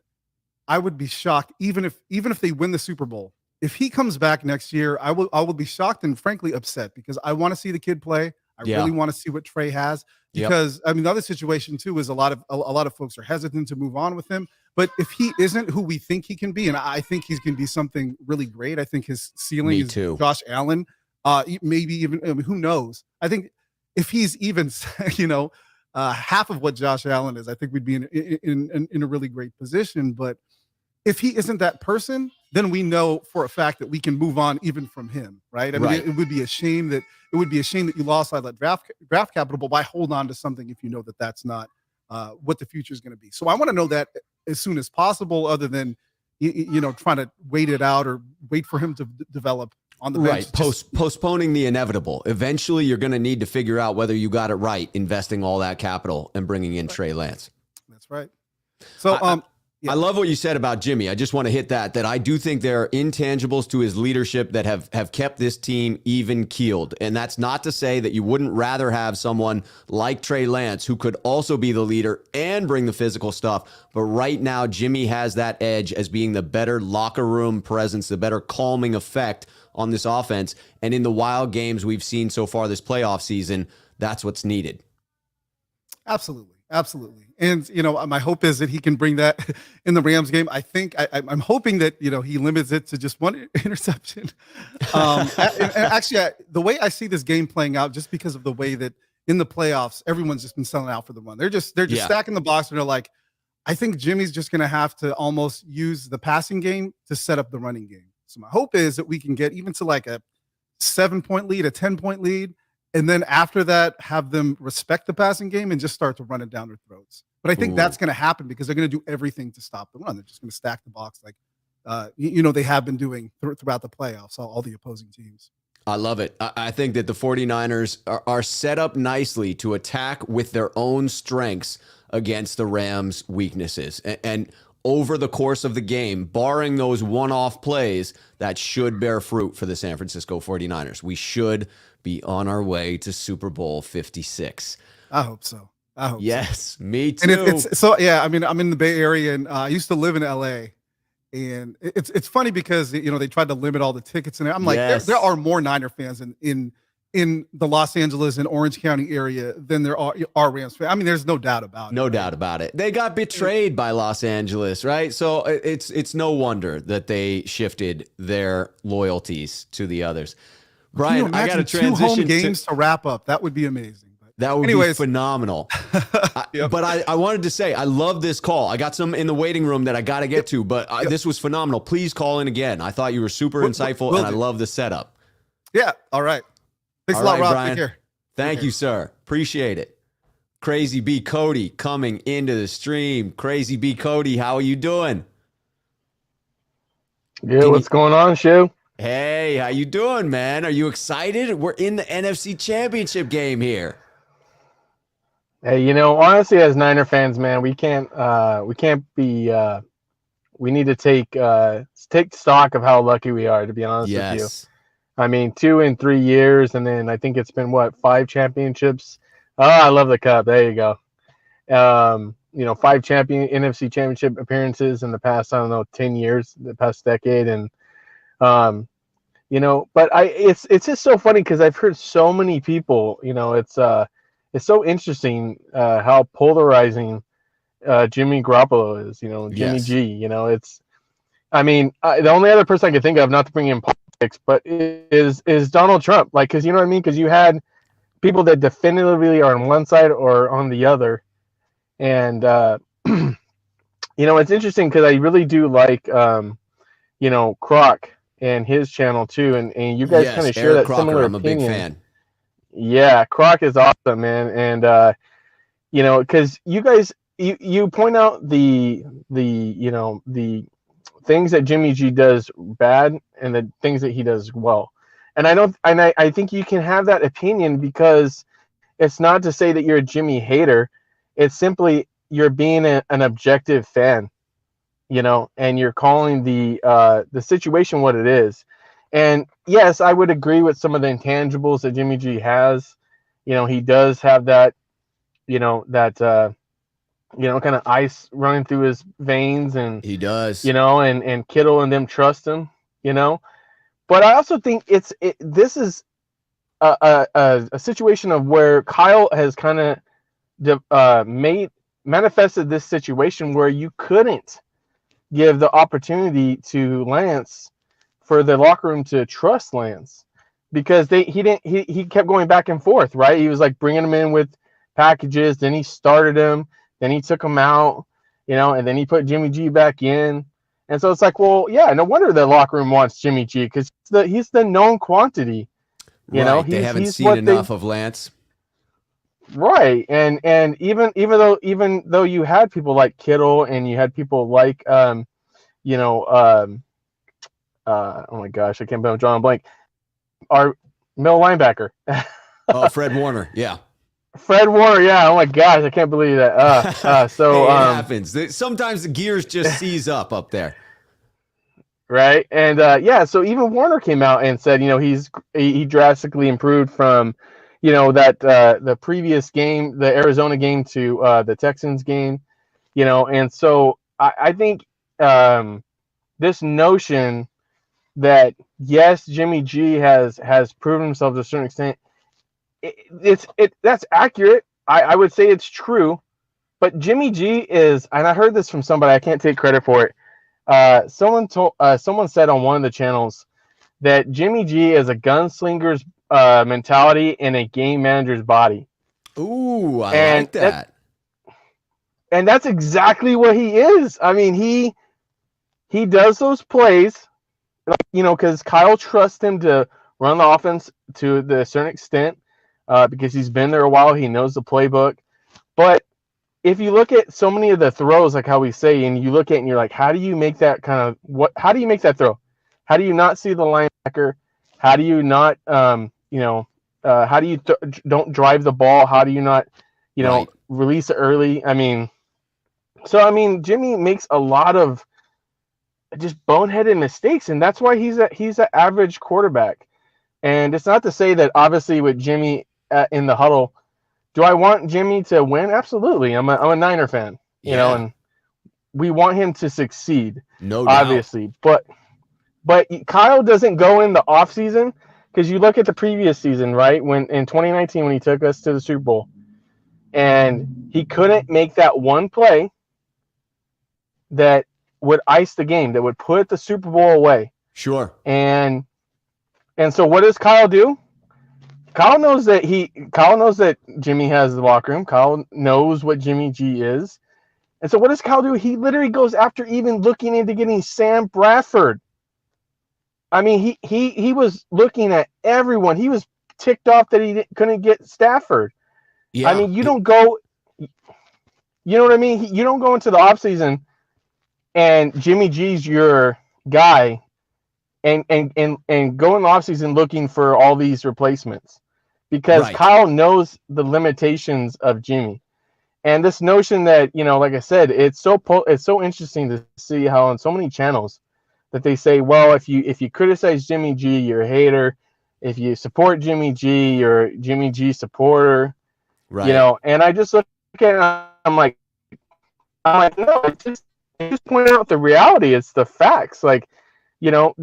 I would be shocked even if they win the Super Bowl. If he comes back next year, I will be shocked and frankly upset because I want to see the kid play. I really want to see what Trey has, because I mean the other situation too is a lot of folks are hesitant to move on with him. But if he isn't who we think he can be, and I think he's going to be something really great. I think his ceiling is Josh Allen. Maybe even who knows? I think if he's even half of what Josh Allen is, I think we'd be in a really great position. But if he isn't that person, then we know for a fact that we can move on even from him, right? I mean, it would be a shame that you lost all that draft capital, but why hold on to something if you know that that's not what the future is going to be? So I want to know that as soon as possible, other than trying to wait it out or wait for him to develop on the bench. Right, postponing the inevitable. Eventually, you're going to need to figure out whether you got it right, investing all that capital and bringing in Trey Lance. That's right. So I love what you said about Jimmy. I just want to hit that I do think there are intangibles to his leadership that have kept this team even keeled. And that's not to say that you wouldn't rather have someone like Trey Lance who could also be the leader and bring the physical stuff. But right now, Jimmy has that edge as being the better locker room presence, the better calming effect on this offense. And in the wild games we've seen so far this playoff season, that's what's needed. Absolutely. And, my hope is that he can bring that in the Rams game. I think I'm hoping that, he limits it to just one interception. And actually, the way I see this game playing out, just because of the way that in the playoffs, everyone's just been selling out for the run. They're just stacking the box, and they're like, I think Jimmy's just going to have to almost use the passing game to set up the running game. So my hope is that we can get even to like a 7-point lead, a 10-point lead. And then after that, have them respect the passing game and just start to run it down their throats. But I think that's going to happen because they're going to do everything to stop the run. They're just going to stack the box like, they have been doing throughout the playoffs, all the opposing teams. I love it. I think that the 49ers are set up nicely to attack with their own strengths against the Rams' weaknesses. And over the course of the game, barring those one-off plays, that should bear fruit for the San Francisco 49ers. We should be on our way to Super Bowl 56. I hope so. Yes, me too. And it's so, yeah, I mean, I'm in the Bay Area, and I used to live in LA. And it's funny because, they tried to limit all the tickets. And I'm like, there are more Niner fans in in the Los Angeles and Orange County area than there are Rams fans. I mean, there's no doubt about it. No doubt about it. They got betrayed by Los Angeles, right? So it's no wonder that they shifted their loyalties to the others. Brian, I got to transition 2 home games to wrap up. That would be amazing. That would be phenomenal. Yep. But I wanted to say, I love this call. I got some in the waiting room that I got to get to, but this was phenomenal. Please call in again. I thought you were super insightful, and I love the setup. Yeah. All right. Thanks a lot, Rob. Brian. Take care. Thank you, sir. Appreciate it. Crazy B Cody coming into the stream. Crazy B Cody, how are you doing? Good. What's going on, Schuh? Hey, how you doing, man? Are you excited? We're in the NFC Championship game here. Hey, honestly, as Niner fans, man, we can't be. We need to take stock of how lucky we are. To be honest with you, I mean, 2 in 3 years, and then I think it's been 5 championships. Oh, I love the Cup. There you go. 5 NFC Championship appearances in the past, 10 years, the past decade, and but it's just so funny because I've heard so many people. It's so interesting how polarizing Jimmy Garoppolo is. Jimmy G. The only other person I could think of, not to bring in politics, but is Donald Trump. Because you know what I mean? Because you had people that definitively are on one side or on the other, and it's interesting because I really do like Croc and his channel too, and you guys kind of share that similar opinion. I'm a big fan. Yeah, Croc is awesome, man, and because you guys you point out the things that Jimmy G does bad and the things that he does well, and I think you can have that opinion because it's not to say that you're a Jimmy hater, it's simply you're being an objective fan, and you're calling the situation what it is. And yes, I would agree with some of the intangibles that Jimmy G has. He does have that, kind of ice running through his veins, and he does, and Kittle and them trust him, But I also think this is a situation of where Kyle has kind of manifested this situation where you couldn't give the opportunity to Lance for the locker room to trust Lance, because he kept going back and forth, right? He was bringing him in with packages, then he started him, then he took him out, and then he put Jimmy G back in. And so it's well, yeah, no wonder the locker room wants Jimmy G, because he's the known quantity. They haven't seen enough of Lance. Right. And even though you had people like Kittle and you had people like oh my gosh, I can't believe I'm drawing a blank. Our middle linebacker. Fred Warner. Yeah. Fred Warner. Yeah. Oh my gosh, I can't believe that. So it happens. Sometimes the gears just seize up there. Right. And so even Warner came out and said, he drastically improved from, that the previous game, the Arizona game to the Texans game, and so I think this notion that yes, Jimmy G has proven himself to a certain extent, that's accurate. I would say it's true, but Jimmy G is, and I heard this from somebody, I can't take credit for it. Someone said on one of the channels that Jimmy G is a gunslinger's mentality in a game manager's body. Ooh, I like that. And that's exactly what he is. I mean, he does those plays, because Kyle trusts him to run the offense to the certain extent, because he's been there a while. He knows the playbook. But if you look at so many of the throws, like how we say, and you look at it and you're like, how do you make that how do you make that throw? How do you not see the linebacker? How do you not, how do you don't drive the ball? How do you not, right, release it early? Jimmy makes a lot of just boneheaded mistakes, and that's why he's an average quarterback. And it's not to say that obviously with Jimmy in the huddle, do I want Jimmy to win? Absolutely. I'm a Niner fan, and we want him to succeed. No doubt. Obviously, but Kyle doesn't go in the offseason because you look at the previous season, right? When in 2019, when he took us to the Super Bowl, and he couldn't make that one play that would ice the game, that would put the Super Bowl away. Sure. And so what does Kyle do? Kyle knows that Jimmy has the locker room. Kyle knows what Jimmy G is. And so what does Kyle do? He literally goes after even looking into getting Sam Bradford. I mean, he was looking at everyone. He was ticked off that he couldn't get Stafford. Yeah. I mean, you don't go, you know what I mean? You don't go into the offseason and Jimmy G's your guy and go in the offseason looking for all these replacements, because Right. Kyle knows the limitations of Jimmy. And this notion that, like I said, it's so interesting to see how on so many channels that they say, well, if you criticize Jimmy G, you're a hater. If you support Jimmy G, you're a Jimmy G supporter. Right. And I just look at it, I'm like, no, it's just point out the reality. It's the facts. Like, do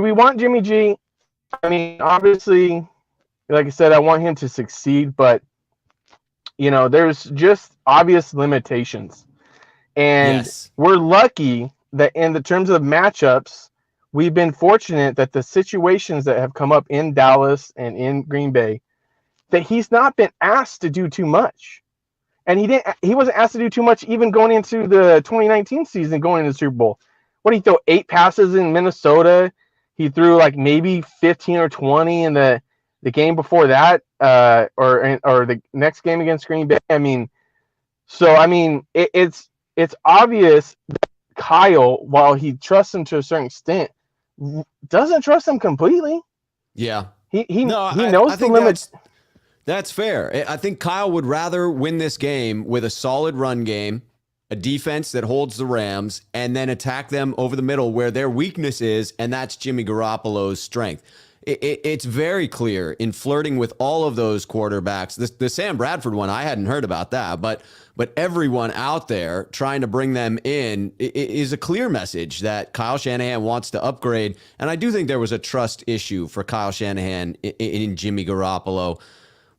we want Jimmy G? I mean, obviously, like I said, I want him to succeed, but there's just obvious limitations. And Yes. we're lucky that in the terms of matchups, we've been fortunate that the situations that have come up in Dallas and in Green Bay, that he's not been asked to do too much. And he wasn't asked to do too much even going into the 2019 season, going into the Super Bowl. What did he throw? 8 passes in Minnesota. He threw like maybe 15 or 20 in the game before that, or the next game against Green Bay. I mean, it's obvious that Kyle, while he trusts him to a certain extent, doesn't trust him completely. Yeah. He knows the limits. That's fair. I think Kyle would rather win this game with a solid run game, a defense that holds the Rams, and then attack them over the middle where their weakness is, and that's Jimmy Garoppolo's strength. It's very clear in flirting with all of those quarterbacks. The Sam Bradford one, I hadn't heard about that, but everyone out there trying to bring them in is a clear message that Kyle Shanahan wants to upgrade. And I do think there was a trust issue for Kyle Shanahan in Jimmy Garoppolo.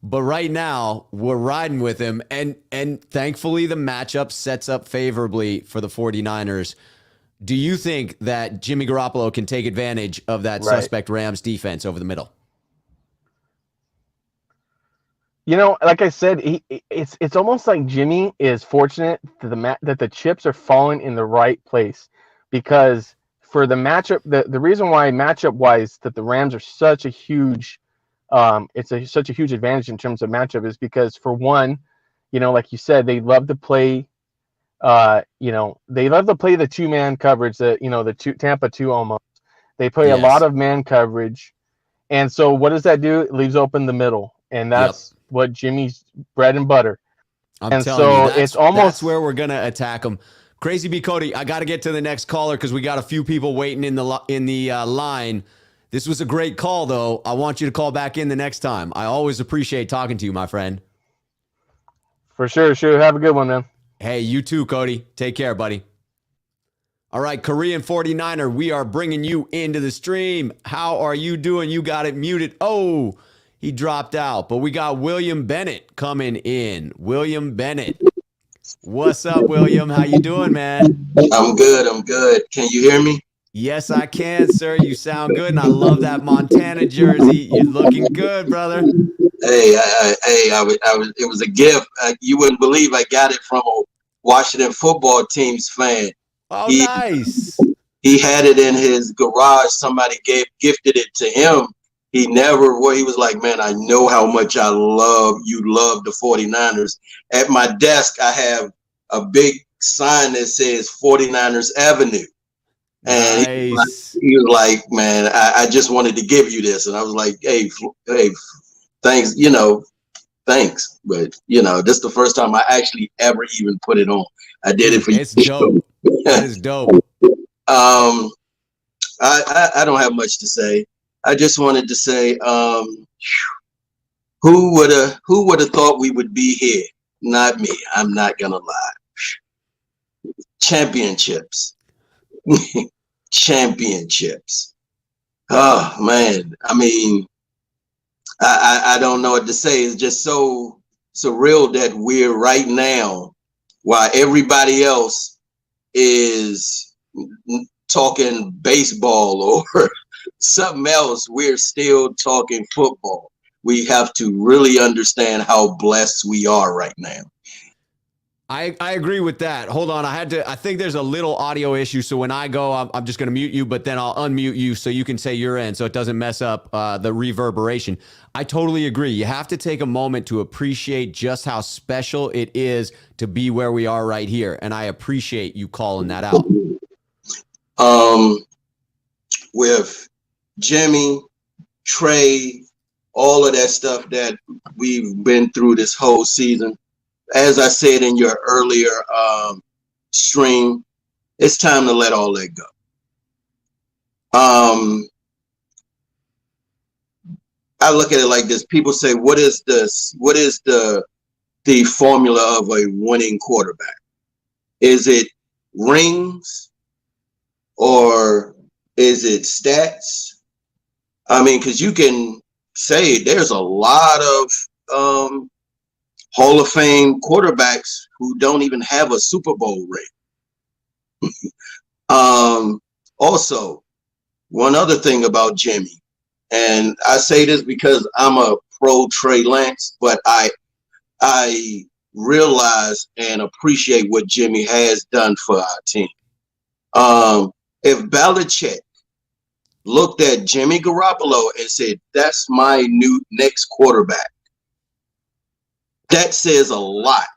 But right now, we're riding with him, and thankfully the matchup sets up favorably for the 49ers. Do you think that Jimmy Garoppolo can take advantage of that suspect Rams defense over the middle? Like I said, it's almost like Jimmy is fortunate that the chips are falling in the right place, because for the matchup, the reason why matchup-wise that the Rams are such a huge such a huge advantage in terms of matchup is because, for one, like you said, they love to play the 2-man coverage, the Tampa 2 almost. They play a lot of man coverage. And so what does that do? It leaves open the middle. And that's what Jimmy's bread and butter. I'm telling you, that's where we're going to attack them. Crazy B. Cody, I got to get to the next caller because we got a few people waiting in the line. This was a great call, though. I want you to call back in the next time. I always appreciate talking to you, my friend. For sure. Have a good one, man. Hey, you too, Cody. Take care, buddy. All right, Korean 49er, we are bringing you into the stream. How are you doing? You got it muted. Oh, he dropped out. But we got William Bennett coming in. William Bennett. What's up, William? How you doing, man? I'm good. Can you hear me? Yes, I can, sir. You sound good, and I love that Montana jersey. You're looking good, brother. Hey, it was a gift. You wouldn't believe I got it from a Washington football team's fan. Oh, nice. He had it in his garage. Somebody gifted it to him. He was like, man, I know how much you love the 49ers. At my desk, I have a big sign that says 49ers Avenue. And nice. he was like, man, I just wanted to give you this. And I was like, hey, thanks, thanks. But, this is the first time I actually ever even put it on. I did it for you. It's dope. That is dope. I don't have much to say. I just wanted to say, who would have thought we would be here? Not me. I'm not going to lie. Championships. Oh man, I mean, I don't know what to say. It's just so surreal that we're right now, while everybody else is talking baseball or something else, we're still talking football. We have to really understand how blessed we are right now. I agree with that. Hold on. I think there's a little audio issue. So when I go, I'm just going to mute you, but then I'll unmute you so you can say your end so it doesn't mess up the reverberation. I totally agree. You have to take a moment to appreciate just how special it is to be where we are right here. And I appreciate you calling that out. With Jimmy, Trey, all of that stuff that we've been through this whole season, as I said in your earlier stream, it's time to let all that go. I look at it like this. People say, what is the formula of a winning quarterback? Is it rings or is it stats? I mean, because you can say there's a lot of Hall of Fame quarterbacks who don't even have a Super Bowl ring. Also, one other thing about Jimmy, and I say this because I'm a pro Trey Lance, but I realize and appreciate what Jimmy has done for our team. If Belichick looked at Jimmy Garoppolo and said, "That's my new next quarterback," that says a lot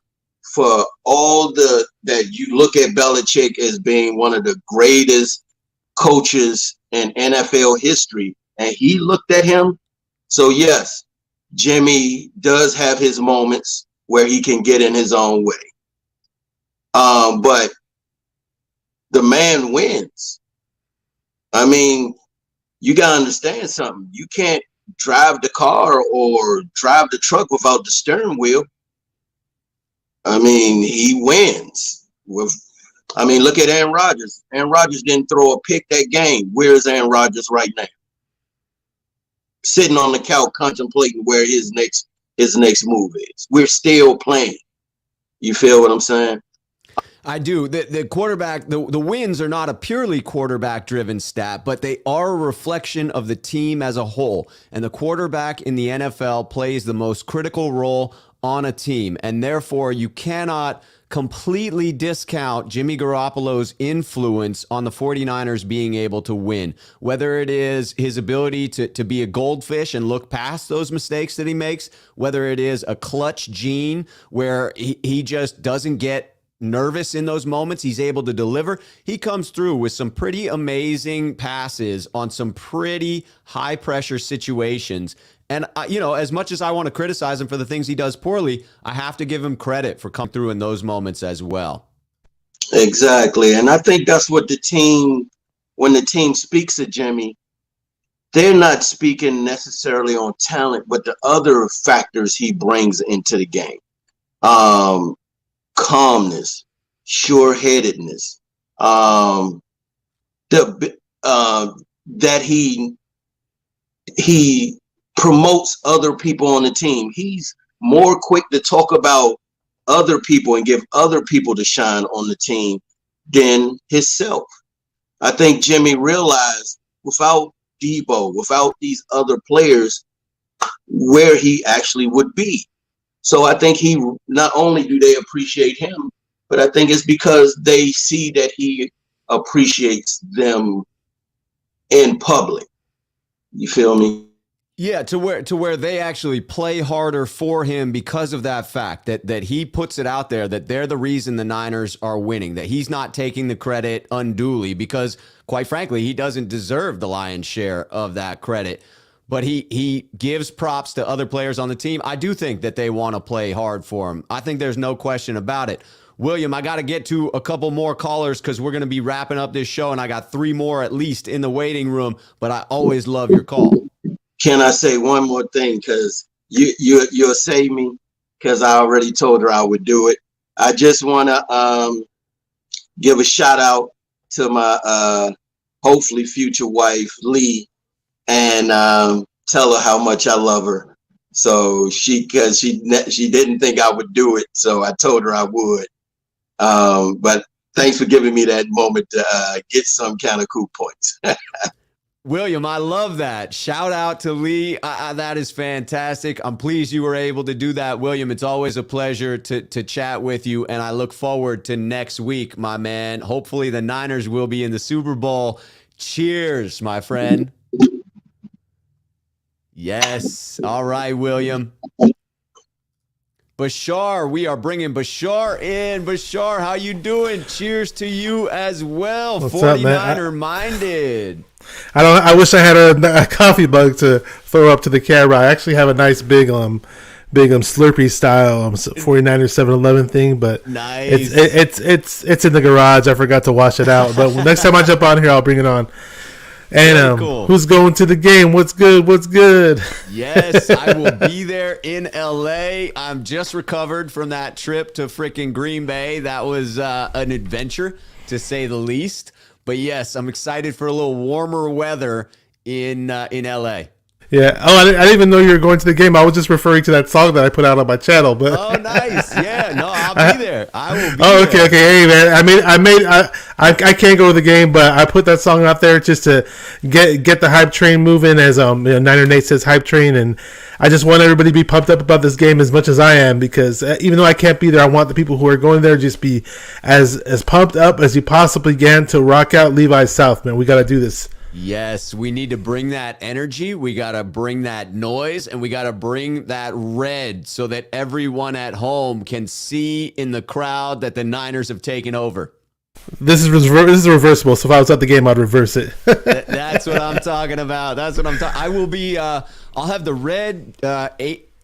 for all that you look at Belichick as being one of the greatest coaches in NFL history, and he looked at him. So yes, Jimmy does have his moments where he can get in his own way. But the man wins. I mean, you got to understand something. You can't drive the car or drive the truck without the steering wheel. I mean, he wins. Look at Aaron Rodgers. Aaron Rodgers didn't throw a pick that game. Where is Aaron Rodgers right now? Sitting on the couch contemplating where his next move is. We're still playing. You feel what I'm saying? I do. The quarterback, the wins are not a purely quarterback-driven stat, but they are a reflection of the team as a whole. And the quarterback in the NFL plays the most critical role on a team. And therefore, you cannot completely discount Jimmy Garoppolo's influence on the 49ers being able to win, whether it is his ability to be a goldfish and look past those mistakes that he makes, whether it is a clutch gene where he just doesn't get nervous in those moments. He's able to deliver. He comes through with some pretty amazing passes on some pretty high pressure situations. And, as much as I want to criticize him for the things he does poorly, I have to give him credit for coming through in those moments as well. Exactly. And I think that's what when the team speaks of Jimmy, they're not speaking necessarily on talent, but the other factors he brings into the game. Calmness, sure-headedness, that he promotes other people on the team. He's more quick to talk about other people and give other people to shine on the team than himself. I think Jimmy realized without Deebo, without these other players, where he actually would be. So I think not only do they appreciate him, but I think it's because they see that he appreciates them in public. You feel me? Yeah, to where they actually play harder for him because of that fact that he puts it out there that they're the reason the Niners are winning, that he's not taking the credit unduly because, quite frankly, he doesn't deserve the lion's share of that credit. But he gives props to other players on the team. I do think that they want to play hard for him. I think there's no question about it. William, I got to get to a couple more callers because we're going to be wrapping up this show, and I got 3 more at least in the waiting room, but I always love your call. Can I say one more thing? Because you'll save me because I already told her I would do it. I just want to give a shout out to my hopefully future wife, Lee. and tell her how much I love her. So she didn't think I would do it, so I told her I would. But thanks for giving me that moment to get some kind of coup points. William, I love that. Shout out to Lee. That is fantastic. I'm pleased you were able to do that, William. It's always a pleasure to chat with you, and I look forward to next week, my man. Hopefully the Niners will be in the Super Bowl. Cheers, my friend. Yes. All right, William. Bashar, we are bringing Bashar in. Bashar, how you doing? Cheers to you as well. What's 49er minded. I wish I had a coffee mug to throw up to the camera. I actually have a nice big Slurpee style 49ers 7-Eleven thing, but nice. It's in the garage. I forgot to wash it out. But next time I jump on here, I'll bring it on. And cool. Who's going to the game? What's good? What's good? Yes, I will be there in LA. I'm just recovered from that trip to freaking Green Bay. That was an adventure, to say the least. But yes, I'm excited for a little warmer weather in LA. Yeah. Oh, I didn't even know you were going to the game. I was just referring to that song that I put out on my channel. But oh, nice. Yeah. No, I'll be there. I will be. Oh, okay. there. Okay. Hey, man. I can't go to the game, but I put that song out there just to get the hype train moving, as Niner Nate says, hype train, and I just want everybody to be pumped up about this game as much as I am, because even though I can't be there, I want the people who are going there just be as pumped up as you possibly can to rock out Levi's South, man. We got to do this. Yes, we need to bring that energy. We got to bring that noise, and we got to bring that red so that everyone at home can see in the crowd that the Niners have taken over. This is reversible, so if I was at the game, I'd reverse it. That's what I'm talking about. I will be, I'll have the red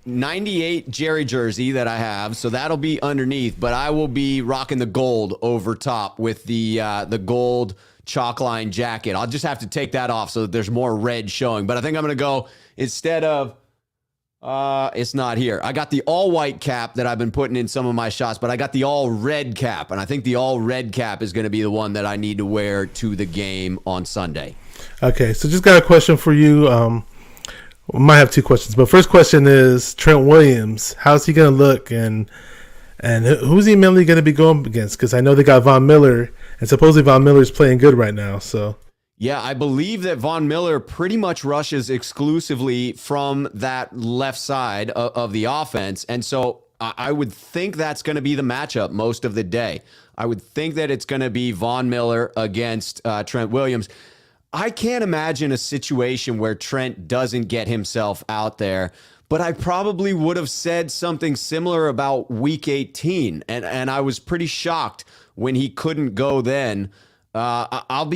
98 Jerry jersey that I have, so that'll be underneath, but I will be rocking the gold over top with the gold chalk line jacket. I'll just have to take that off so that there's more red showing. But I think I'm going to go, instead of, it's not here. I got the all white cap that I've been putting in some of my shots, but I got the all red cap. And I think the all red cap is going to be the one that I need to wear to the game on Sunday. Okay. So just got a question for you. We might have two questions, but first question is Trent Williams. How's he going to look? And who's he mainly going to be going against? Because I know they got Von Miller, and supposedly Von Miller's playing good right now. So yeah, I believe that Von Miller pretty much rushes exclusively from that left side of the offense. And so I would think that's going to be the matchup most of the day. I would think that it's going to be Von Miller against Trent Williams. I can't imagine a situation where Trent doesn't get himself out there. But I probably would have said something similar about Week 18, and I was pretty shocked when he couldn't go then. I'll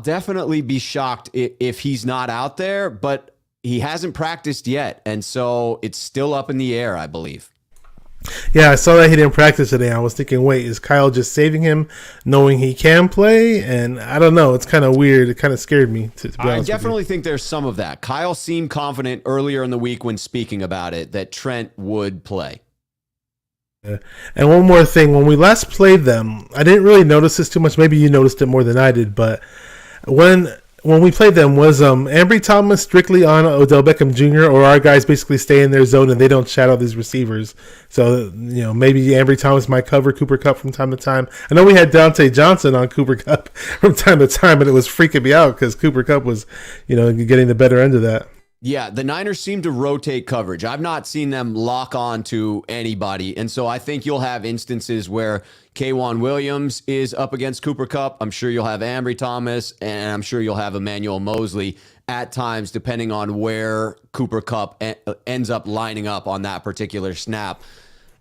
definitely be shocked if he's not out there, but he hasn't practiced yet, and so it's still up in the air, I believe. Yeah, I saw that he didn't practice today. I was thinking, wait, is Kyle just saving him, knowing he can play? And I don't know. It's kind of weird. It kind of scared me, to be honest. I definitely think there's some of that. Kyle seemed confident earlier in the week when speaking about it that Trent would play. Yeah. And one more thing. When we last played them, I didn't really notice this too much. Maybe you noticed it more than I did. But when we played them, was Ambry Thomas strictly on Odell Beckham Jr., or our guys basically stay in their zone and they don't shadow these receivers? So, maybe Ambry Thomas might cover Cooper Kupp from time to time. I know we had Dante Johnson on Cooper Kupp from time to time, and it was freaking me out because Cooper Kupp was, getting the better end of that. Yeah, the Niners seem to rotate coverage. I've not seen them lock on to anybody. And so I think you'll have instances where K'Wan Williams is up against Cooper Kupp. I'm sure you'll have Ambry Thomas, and I'm sure you'll have Emmanuel Mosley at times, depending on where Cooper Kupp ends up lining up on that particular snap.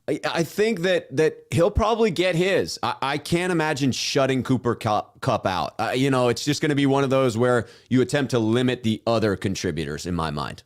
I think that he'll probably get his. I can't imagine shutting Cooper Kupp out. It's just going to be one of those where you attempt to limit the other contributors, in my mind.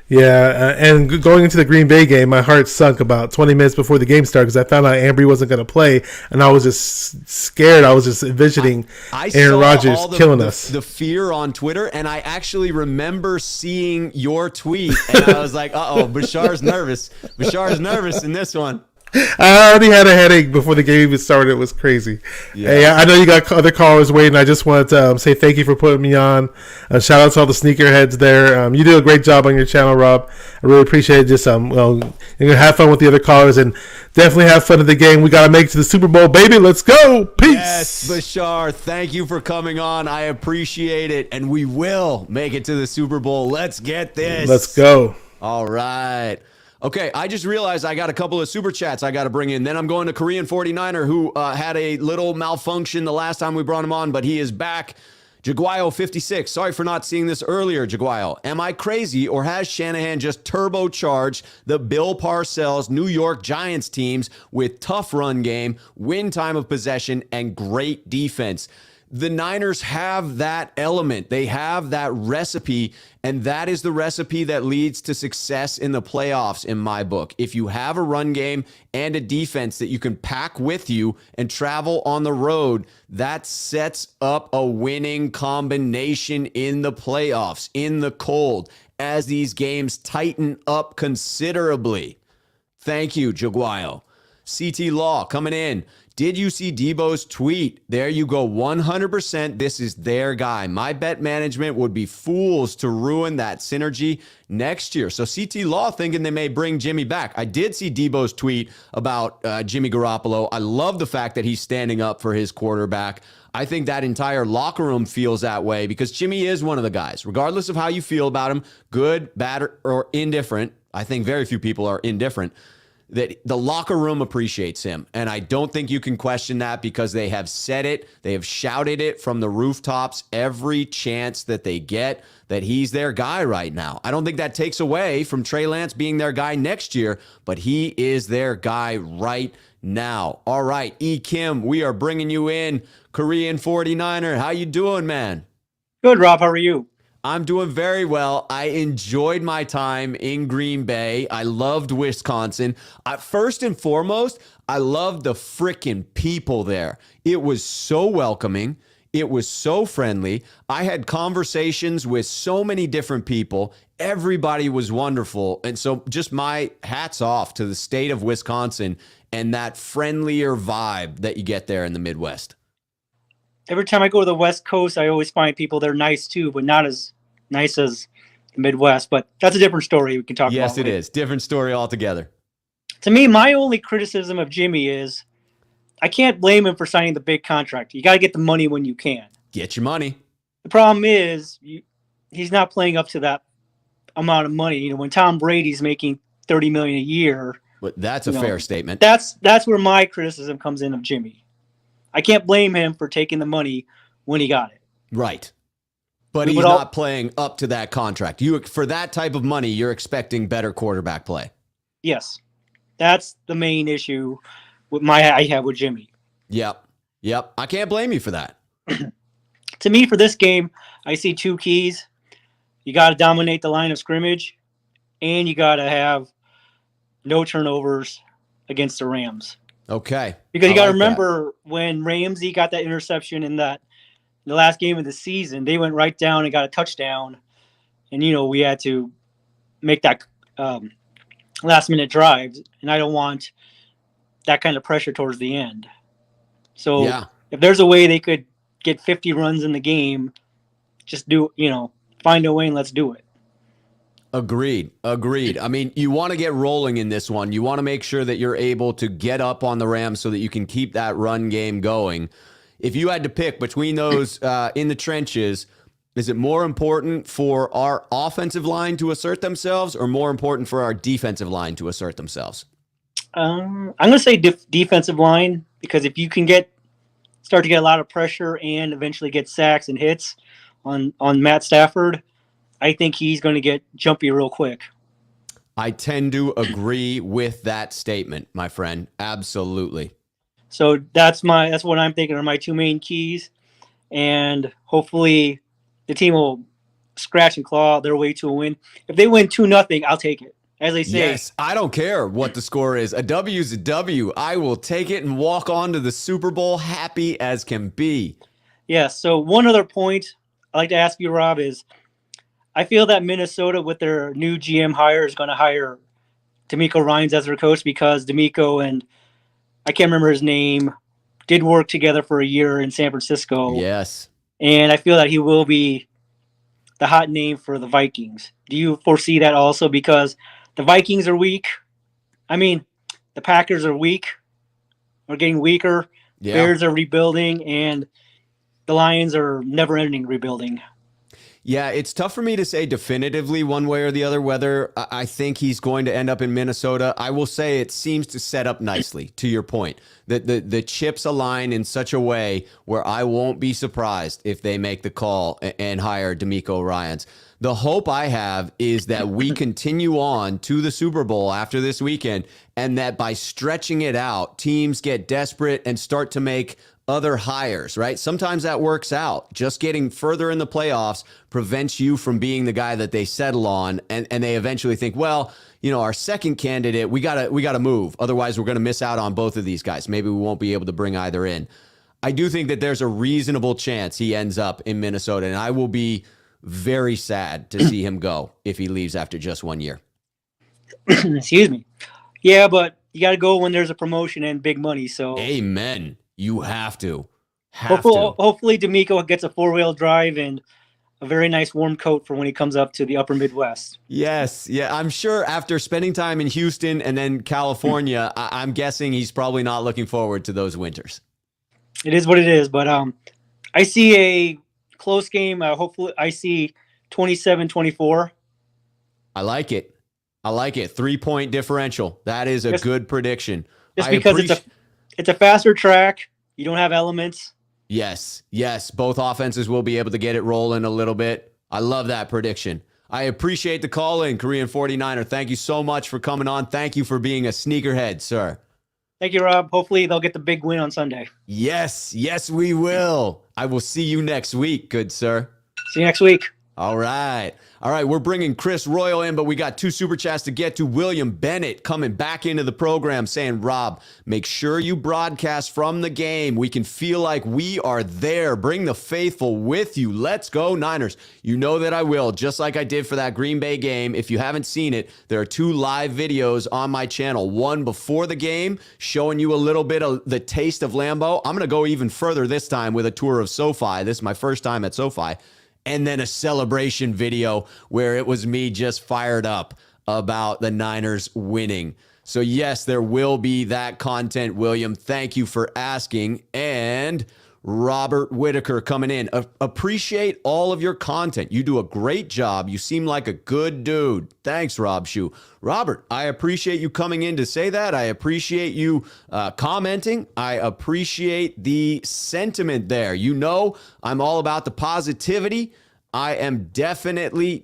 Yeah, and going into the Green Bay game, my heart sunk about 20 minutes before the game started because I found out Ambry wasn't going to play, and I was just scared. I was just envisioning Aaron Rodgers killing us. The fear on Twitter, and I actually remember seeing your tweet, and I was like, uh-oh, Bashar's nervous. Bashar's nervous in this one. I already had a headache before the game even started. It was crazy. Yeah. Hey, I know you got other callers waiting. I just wanted to say thank you for putting me on. Shout out to all the sneakerheads there. You do a great job on your channel, Rob. I really appreciate it. Just you're gonna have fun with the other callers and definitely have fun at the game. We gotta make it to the Super Bowl, baby. Let's go. Peace. Yes, Bashar, thank you for coming on. I appreciate it, and we will make it to the Super Bowl. Let's get this. Let's go. All right. Okay, I just realized I got a couple of super chats I got to bring in. Then I'm going to Korean 49er, who had a little malfunction the last time we brought him on, but he is back. Jaguayo 56. Sorry for not seeing this earlier, Jaguayo. Am I crazy, or has Shanahan just turbocharged the Bill Parcells New York Giants teams with tough run game, win time of possession, and great defense? The Niners have that element. They have that recipe, and that is the recipe that leads to success in the playoffs, in my book. If you have a run game and a defense that you can pack with you and travel on the road, that sets up a winning combination in the playoffs, in the cold, as these games tighten up considerably. Thank you, Jaguayo. CT Law coming in. Did you see Deebo's tweet? There you go. 100%. This is their guy. My bet management would be fools to ruin that synergy next year. So CT Law thinking they may bring Jimmy back. I did see Deebo's tweet about Jimmy Garoppolo. I love the fact that he's standing up for his quarterback. I think that entire locker room feels that way because Jimmy is one of the guys, regardless of how you feel about him, good, bad, or indifferent. I think very few people are indifferent. That the locker room appreciates him. And I don't think you can question that because they have said it. They have shouted it from the rooftops every chance that they get that he's their guy right now. I don't think that takes away from Trey Lance being their guy next year, but he is their guy right now. All right, E. Kim, we are bringing you in. Korean 49er, how you doing, man? Good, Rob. How are you? I'm doing very well. I enjoyed my time in Green Bay. I loved Wisconsin. First and foremost, I loved the freaking people there. It was so welcoming. It was so friendly. I had conversations with so many different people. Everybody was wonderful. And so just my hats off to the state of Wisconsin and that friendlier vibe that you get there in the Midwest. Every time I go to the West Coast, I always find people there nice too, but not as nice as the Midwest. But that's a different story we can talk about. Yes, it is. Different story altogether. To me, my only criticism of Jimmy is I can't blame him for signing the big contract. You got to get the money when you can. Get your money. The problem is he's not playing up to that amount of money. You know, when Tom Brady's making $30 million a year. But that's a fair statement. That's where my criticism comes in of Jimmy. I can't blame him for taking the money when he got it. Right. But he's not playing up to that contract. For that type of money, you're expecting better quarterback play. Yes. That's the main issue I have with Jimmy. Yep. I can't blame you for that. To me, for this game, I see two keys. You got to dominate the line of scrimmage, and you got to have no turnovers against the Rams. Okay. Because you got to remember when Ramsey got that interception in the last game of the season, they went right down and got a touchdown. And, we had to make that last-minute drive. And I don't want that kind of pressure towards the end. So if there's a way they could get 50 runs in the game, just find a way and let's do it. Agreed. I mean, you want to get rolling in this one. You want to make sure that you're able to get up on the Rams so that you can keep that run game going. If you had to pick between those in the trenches, is it more important for our offensive line to assert themselves or more important for our defensive line to assert themselves? I'm going to say defensive line, because if you can start to get a lot of pressure and eventually get sacks and hits on Matt Stafford, I think he's going to get jumpy real quick. I tend to agree with that statement, my friend. Absolutely. So that's what I'm thinking are my two main keys. And hopefully the team will scratch and claw their way to a win. If they win 2-0, I'll take it. As they say. Yes, I don't care what the score is. A W is a W. I will take it and walk on to the Super Bowl happy as can be. Yeah, so one other point I'd like to ask you, Rob, is I feel that Minnesota with their new GM hire is going to hire D'Amico Ryans as their coach because D'Amico and I can't remember his name did work together for a year in San Francisco. Yes. And I feel that he will be the hot name for the Vikings. Do you foresee that also? Because the Vikings are weak. I mean, the Packers are weak. Are getting weaker. Yeah. Bears are rebuilding, and the Lions are never-ending rebuilding. Yeah, it's tough for me to say definitively one way or the other whether I think he's going to end up in Minnesota. I will say it seems to set up nicely, to your point, that the chips align in such a way where I won't be surprised if they make the call and hire D'Amico Ryans. The hope I have is that we continue on to the Super Bowl after this weekend, and that by stretching it out, teams get desperate and start to make other hires, right? Sometimes that works out. Just getting further in the playoffs prevents you from being the guy that they settle on, and they eventually think, well, our second candidate, we gotta move. Otherwise, we're gonna miss out on both of these guys. Maybe we won't be able to bring either in. I do think that there's a reasonable chance he ends up in Minnesota, and I will be very sad to see him go if he leaves after just 1 year. Excuse me. Yeah, but you got to go when there's a promotion and big money. So amen. You have to. Hopefully D'Amico gets a 4-wheel drive and a very nice warm coat for when he comes up to the upper Midwest. Yes. Yeah. I'm sure after spending time in Houston and then California, I'm guessing he's probably not looking forward to those winters. It is what it is. But I see a close game. Hopefully I see 27-24. I like it. 3-point differential. That is a good prediction. Just because it's a faster track. You don't have elements. Yes. Both offenses will be able to get it rolling a little bit. I love that prediction. I appreciate the call in, Korean 49er. Thank you so much for coming on. Thank you for being a sneakerhead, sir. Thank you, Rob. Hopefully they'll get the big win on Sunday. Yes, we will. I will see you next week, good sir. See you next week. All right. We're bringing Chris Royal in, but we got 2 super chats to get to. William Bennett coming back into the program saying, Rob, make sure you broadcast from the game. We can feel like we are there. Bring the faithful with you. Let's go, Niners. You know that I will, just like I did for that Green Bay game. If you haven't seen it, there are 2 live videos on my channel. One before the game, showing you a little bit of the taste of Lambeau. I'm going to go even further this time with a tour of SoFi. This is my first time at SoFi. And then a celebration video where it was me just fired up about the Niners winning. So yes, there will be that content, William. Thank you for asking. And Robert Whitaker coming in. Appreciate all of your content. You do a great job. You seem like a good dude. Thanks, Rob Schuh. Robert, I appreciate you coming in to say that. I appreciate you commenting. I appreciate the sentiment there. I'm all about the positivity. I am definitely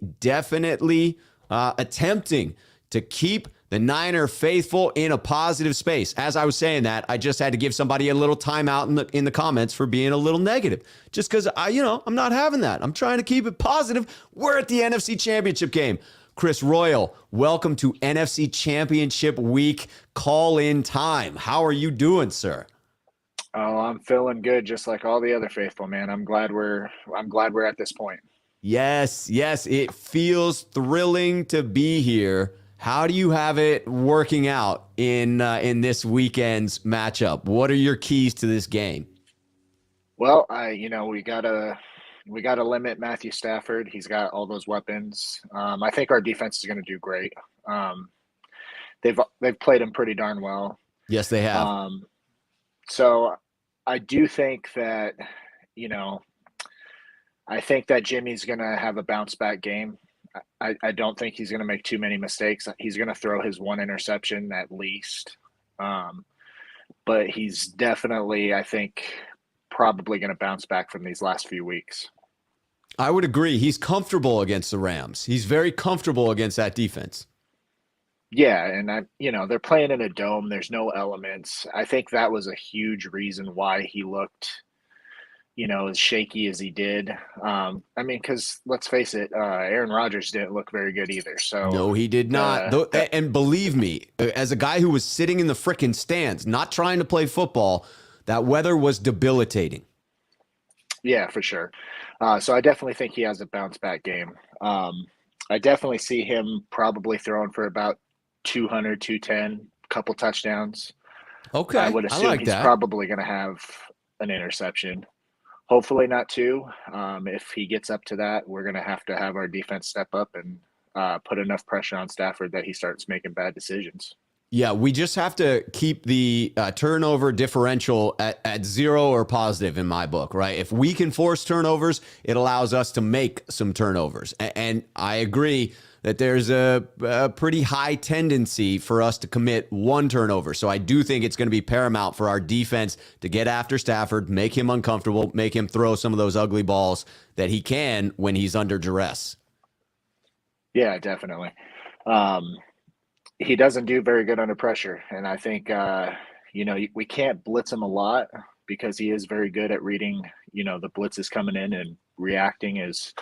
attempting to keep the Niner faithful in a positive space. As I was saying that, I just had to give somebody a little timeout in the comments for being a little negative. Just because I'm not having that. I'm trying to keep it positive. We're at the NFC Championship game. Chris Royal, welcome to NFC Championship Week call-in time. How are you doing, sir? Oh, I'm feeling good, just like all the other faithful, man. I'm glad we're at this point. Yes, it feels thrilling to be here. How do you have it working out in this weekend's matchup? What are your keys to this game? Well, we gotta limit Matthew Stafford. He's got all those weapons. I think our defense is going to do great. They've played him pretty darn well. Yes, they have. So I do think that I think that Jimmy's going to have a bounce back game. I don't think he's going to make too many mistakes. He's going to throw his 1 interception at least. But he's definitely, I think, probably going to bounce back from these last few weeks. I would agree. He's comfortable against the Rams. He's very comfortable against that defense. Yeah, and they're playing in a dome. There's no elements. I think that was a huge reason why he looked as shaky as he did. Because let's face it, Aaron Rodgers didn't look very good either. So no, he did not. And believe me, as a guy who was sitting in the frickin' stands, not trying to play football, that weather was debilitating. Yeah, for sure. So I definitely think he has a bounce back game. I definitely see him probably throwing for about 200, 210, couple touchdowns. Okay, I would assume like he's that. probably going to have an interception. Hopefully not two. If he gets up to that, we're going to have our defense step up and put enough pressure on Stafford that he starts making bad decisions. Yeah, we just have to keep the turnover differential at 0 or positive in my book, right? If we can force turnovers, it allows us to make some turnovers. And I agree that there's a pretty high tendency for us to commit one turnover. So I do think it's going to be paramount for our defense to get after Stafford, make him uncomfortable, make him throw some of those ugly balls that he can when he's under duress. Yeah, definitely. He doesn't do very good under pressure. And I think, we can't blitz him a lot because he is very good at reading, the blitz is coming in and reacting as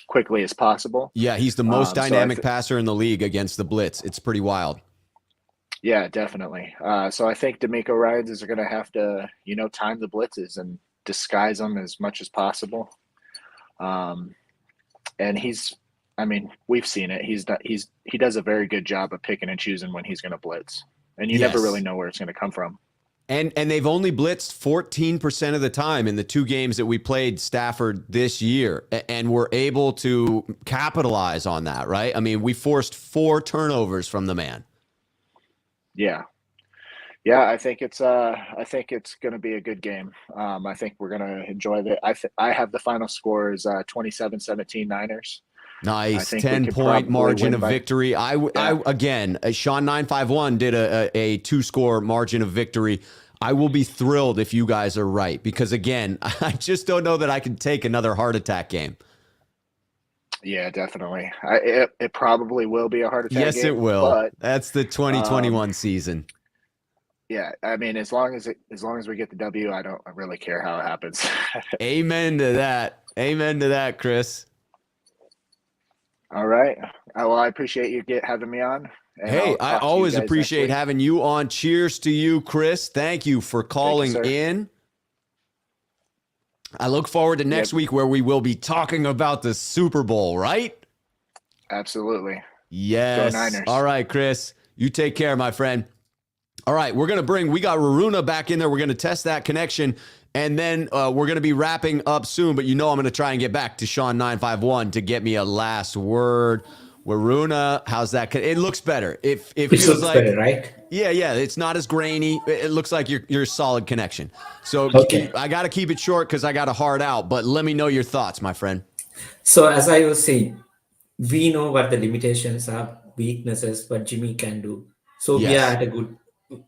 quickly as possible. Yeah, he's the most dynamic passer in the league against the blitz. It's pretty wild. Yeah, definitely. So I think D'Amico Ryans are going to have to, time the blitzes and disguise them as much as possible. And we've seen it. He does a very good job of picking and choosing when he's going to blitz, and you never really know where it's going to come from. And they've only blitzed 14% of the time in the 2 games that we played Stafford this year, and we're able to capitalize on that, right? I mean, we forced 4 turnovers from the man. Yeah. I think it's going to be a good game. I think we're going to enjoy it. I have the final score as 27-17 Niners. Nice 10-point margin of victory. Again, Sean 951 did a 2-score margin of victory. I will be thrilled if you guys are right, because again, I just don't know that I can take another heart attack game. Yeah, definitely. It probably will be a heart attack game. Yes, it will. But, that's the 2021 season. Yeah, I mean, as long as we get the W, I don't really care how it happens. Amen to that. Amen to that, Chris. All right. Well, I appreciate you having me on. Hey, I always appreciate having you on. Cheers to you, Chris. Thank you for calling in. I look forward to next week where we will be talking about the Super Bowl, right? Absolutely. Yes. Go Niners. All right, Chris. You take care, my friend. All right, we got Raruna back in there. We're going to test that connection, and then we're going to be wrapping up soon, but I'm going to try and get back to Sean 951 to get me a last word. Waruna, how's that? It looks better. It feels like better, right? Yeah. It's not as grainy. It looks like you're a solid connection. So I got to keep it short because I got a hard out. But let me know your thoughts, my friend. So as I was saying, we know what the limitations are, weaknesses, what Jimmy can do. So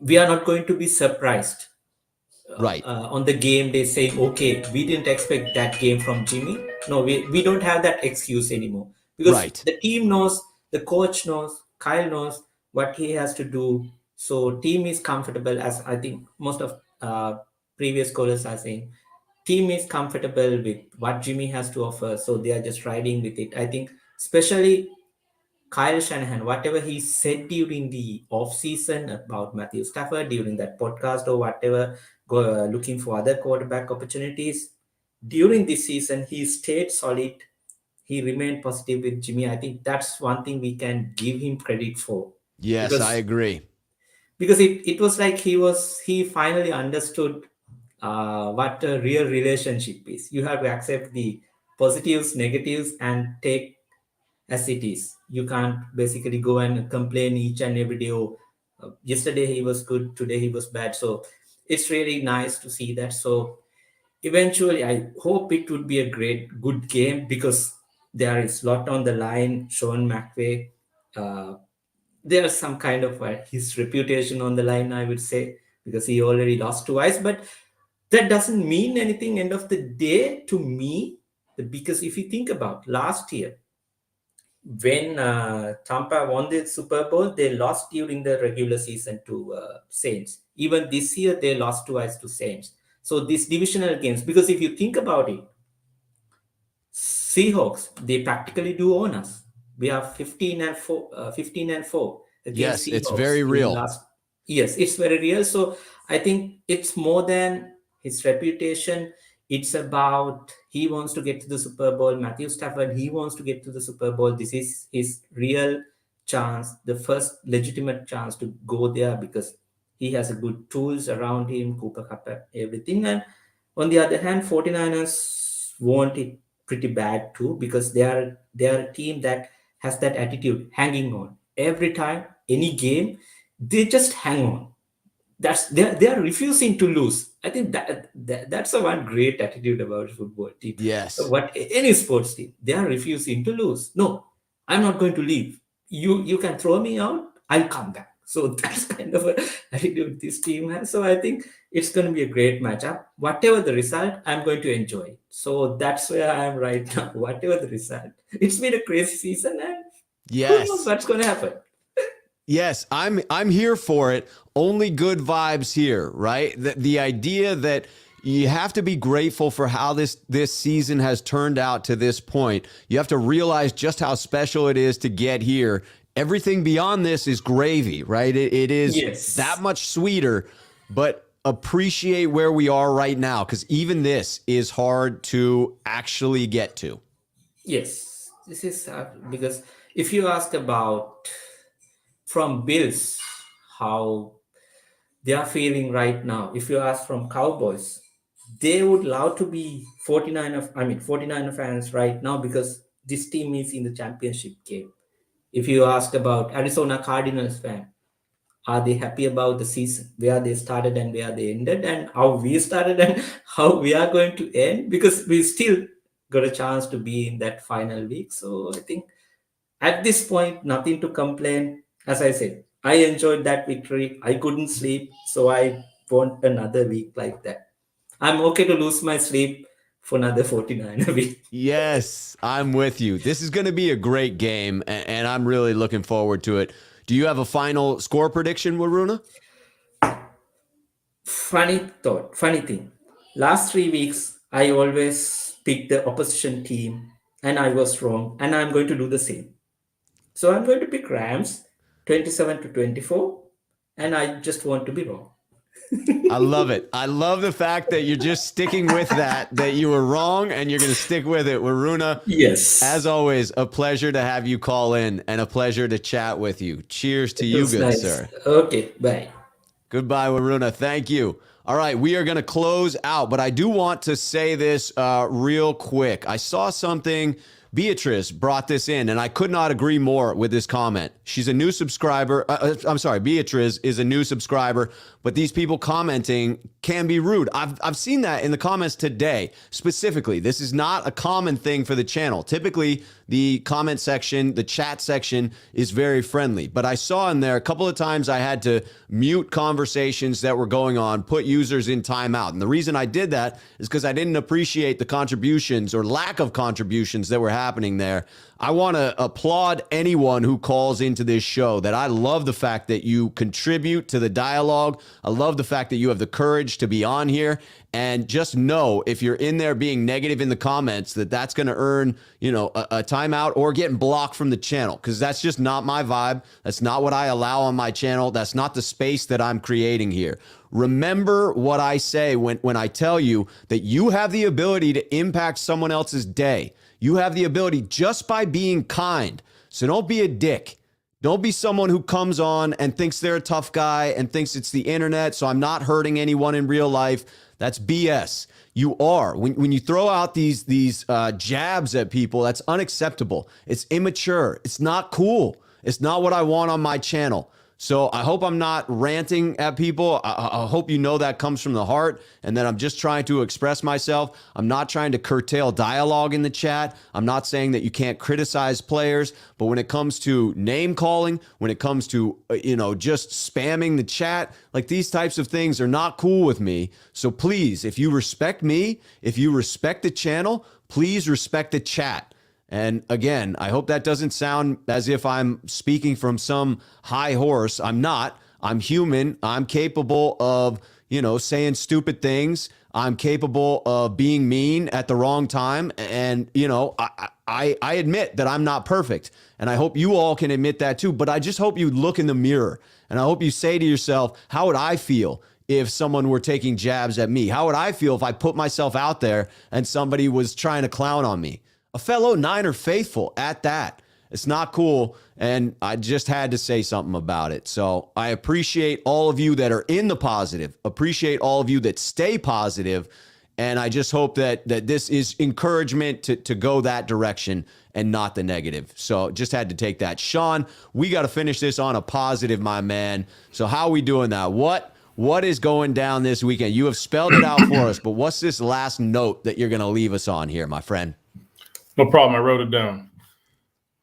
we are not going to be surprised. Right. On the game day saying, okay, we didn't expect that game from Jimmy. No, we don't have that excuse anymore. Because the team knows, the coach knows, Kyle knows what he has to do. So team is comfortable, as I think most of previous callers are saying. Team is comfortable with what Jimmy has to offer. So they are just riding with it. I think especially Kyle Shanahan, whatever he said during the offseason about Matthew Stafford, during that podcast or whatever, looking for other quarterback opportunities, during this season, he stayed solid. He remained positive with Jimmy. I think that's one thing we can give him credit for. Yes, I agree. Because it was like he finally understood what a real relationship is. You have to accept the positives, negatives, and take as it is. You can't basically go and complain each and every day. Oh, yesterday he was good, today he was bad. So it's really nice to see that. So eventually, I hope it would be a good game because there is a lot on the line. Sean McVay, there's some kind of his reputation on the line, I would say, because he already lost twice. But that doesn't mean anything end of the day to me, because if you think about last year, when Tampa won the Super Bowl, they lost during the regular season to Saints. Even this year, they lost twice to Saints. So these divisional games, because if you think about it, Seahawks, they practically do own us. We are 15-4 against yes, Seahawks. It's very real. Yes, it's very real. So I think it's more than his reputation. It's about he wants to get to the Super Bowl. Matthew Stafford, he wants to get to the Super Bowl. This is his real chance, the first legitimate chance to go there because he has a good tools around him, Cooper Cup, everything. And on the other hand, 49ers want it pretty bad too because they are a team that has that attitude, hanging on. Every time, any game, they just hang on. They are refusing to lose. I think that's a one great attitude about football team. Yes. What any sports team, they are refusing to lose. No, I'm not going to leave. You can throw me out, I'll come back. So that's kind of a attitude this team has. So I think it's going to be a great matchup. Whatever the result, I'm going to enjoy it. So that's where I am right now. Whatever the result, it's been a crazy season, and who knows Yes. what's going to happen. Yes, I'm here for it. Only good vibes here, right? The idea that you have to be grateful for how this season has turned out to this point. You have to realize just how special it is to get here. Everything beyond this is gravy, right? It is Yes. that much sweeter, but appreciate where we are right now because even this is hard to actually get to. Yes, this is because if you ask about from Bills how they are feeling right now, if you ask from Cowboys, they would love to be 49er fans right now because this team is in the championship game. If you ask about Arizona Cardinals fan, are they happy about the season, where they started and where they ended, and how we started and how we are going to end? Because we still got a chance to be in that final week. So I think at this point, nothing to complain. As I said, I enjoyed that victory. I couldn't sleep, so I want another week like that. I'm okay to lose my sleep for another 49 a week. Yes, I'm with you. This is going to be a great game, and I'm really looking forward to it. Do you have a final score prediction, Waruna? Funny thing. Last 3 weeks, I always pick the opposition team, and I was wrong, and I'm going to do the same. So I'm going to pick Rams 27-24, and I just want to be wrong. I love it. I love the fact that you're just sticking with that you were wrong and you're going to stick with it. Waruna, Yes. as always, a pleasure to have you call in and a pleasure to chat with you. Cheers to you, good nice. sir. Okay, bye. Goodbye, Waruna. Thank you. All right, we are going to close out, but I do want to say this real quick. I saw something. Beatrice brought this in, and I could not agree more with this comment. She's a new subscriber. I'm sorry, Beatrice is a new subscriber, but these people commenting can be rude. I've seen that in the comments today, specifically. This is not a common thing for the channel. Typically, the comment section, the chat section is very friendly, but I saw in there a couple of times I had to mute conversations that were going on, put users in timeout. And the reason I did that is because I didn't appreciate the contributions or lack of contributions that were happening there. I want to applaud anyone who calls into this show. That I love the fact that you contribute to the dialogue. I love the fact that you have the courage to be on here. And just know if you're in there being negative in the comments, that's going to earn, a timeout or getting blocked from the channel, because that's just not my vibe. That's not what I allow on my channel. That's not the space that I'm creating here. Remember what I say when I tell you that you have the ability to impact someone else's day. You have the ability just by being kind. So don't be a dick. Don't be someone who comes on and thinks they're a tough guy and thinks it's the internet, so I'm not hurting anyone in real life. That's BS. You are. When you throw out these jabs at people, that's unacceptable. It's immature. It's not cool. It's not what I want on my channel. So I hope I'm not ranting at people. I hope you know that comes from the heart and that I'm just trying to express myself. I'm not trying to curtail dialogue in the chat. I'm not saying that you can't criticize players, but when it comes to name calling, when it comes to, just spamming the chat, like these types of things are not cool with me. So please, if you respect me, if you respect the channel, please respect the chat. And again, I hope that doesn't sound as if I'm speaking from some high horse. I'm not. I'm human. I'm capable of, saying stupid things. I'm capable of being mean at the wrong time. And, I admit that I'm not perfect. And I hope you all can admit that too. But I just hope you look in the mirror and I hope you say to yourself, how would I feel if someone were taking jabs at me? How would I feel if I put myself out there and somebody was trying to clown on me? A fellow Niner faithful at that. It's not cool, and I just had to say something about it. So I appreciate all of you that are in the positive, appreciate all of you that stay positive, and I just hope that this is encouragement to go that direction and not the negative. So just had to take that. Sean, we got to finish this on a positive, my man. So how are we doing that? What is going down this weekend? You have spelled it out for us, but what's this last note that you're going to leave us on here, my friend? No problem. I wrote it down.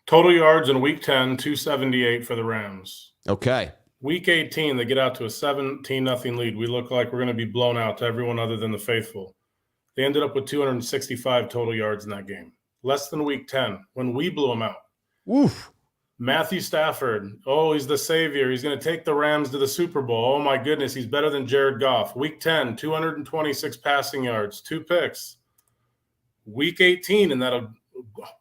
Total yards in week 10, 278 for the Rams. Okay. Week 18, they get out to a 17-0 lead. We look like we're going to be blown out to everyone other than the faithful. They ended up with 265 total yards in that game. Less than week 10 when we blew them out. Oof. Matthew Stafford. Oh, he's the savior. He's going to take the Rams to the Super Bowl. Oh, my goodness. He's better than Jared Goff. Week 10, 226 passing yards, 2 picks. Week 18, in that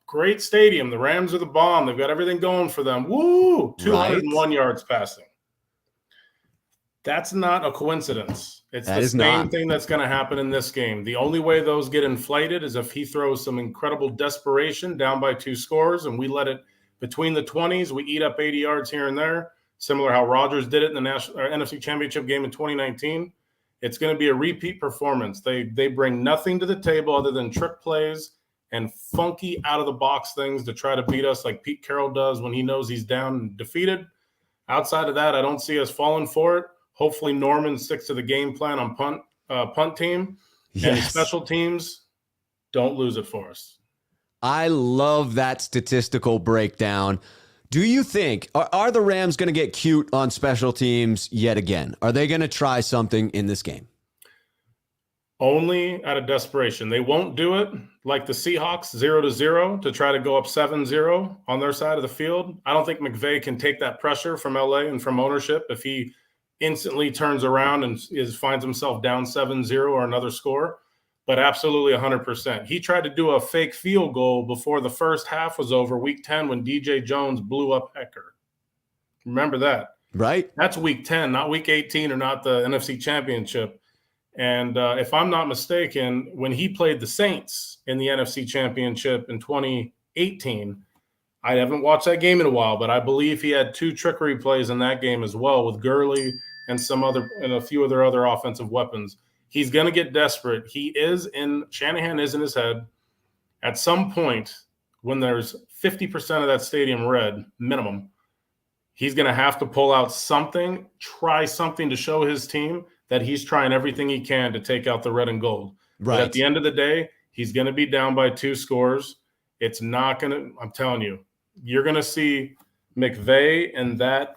great stadium. The Rams are the bomb. They've got everything going for them. Woo! 201 yards passing. That's not a coincidence. It's the same thing that's going to happen in this game. The only way those get inflated is if he throws some incredible desperation down by 2 scores, and we let it between the 20s. We eat up 80 yards here and there, similar how Rodgers did it in the NFC Championship game in 2019. It's going to be a repeat performance. They bring nothing to the table other than trick plays and funky out-of-the-box things to try to beat us like Pete Carroll does when he knows he's down and defeated. Outside of that, I don't see us falling for it. Hopefully Norman sticks to the game plan on punt team. Yes. And the special teams don't lose it for us. I love that statistical breakdown. Do you think, are the Rams going to get cute on special teams yet again? Are they going to try something in this game? Only out of desperation. They won't do it like the Seahawks 0-0 to try to go up 7-0 on their side of the field. I don't think McVay can take that pressure from LA and from ownership if he instantly turns around and finds himself down 7-0 or another score. But absolutely 100%. He tried to do a fake field goal before the first half was over, week 10, when DJ Jones blew up Hecker. Remember that. Right. That's week 10, not week 18 or not the NFC Championship. And if I'm not mistaken, when he played the Saints in the NFC Championship in 2018, I haven't watched that game in a while, but I believe he had 2 trickery plays in that game as well with Gurley and a few of their other offensive weapons. He's going to get desperate. Shanahan is in his head. At some point, when there's 50% of that stadium red, minimum, he's going to have to pull out something, try something to show his team that he's trying everything he can to take out the red and gold. Right. But at the end of the day, he's going to be down by 2 scores. It's not going to – I'm telling you, you're going to see McVay and that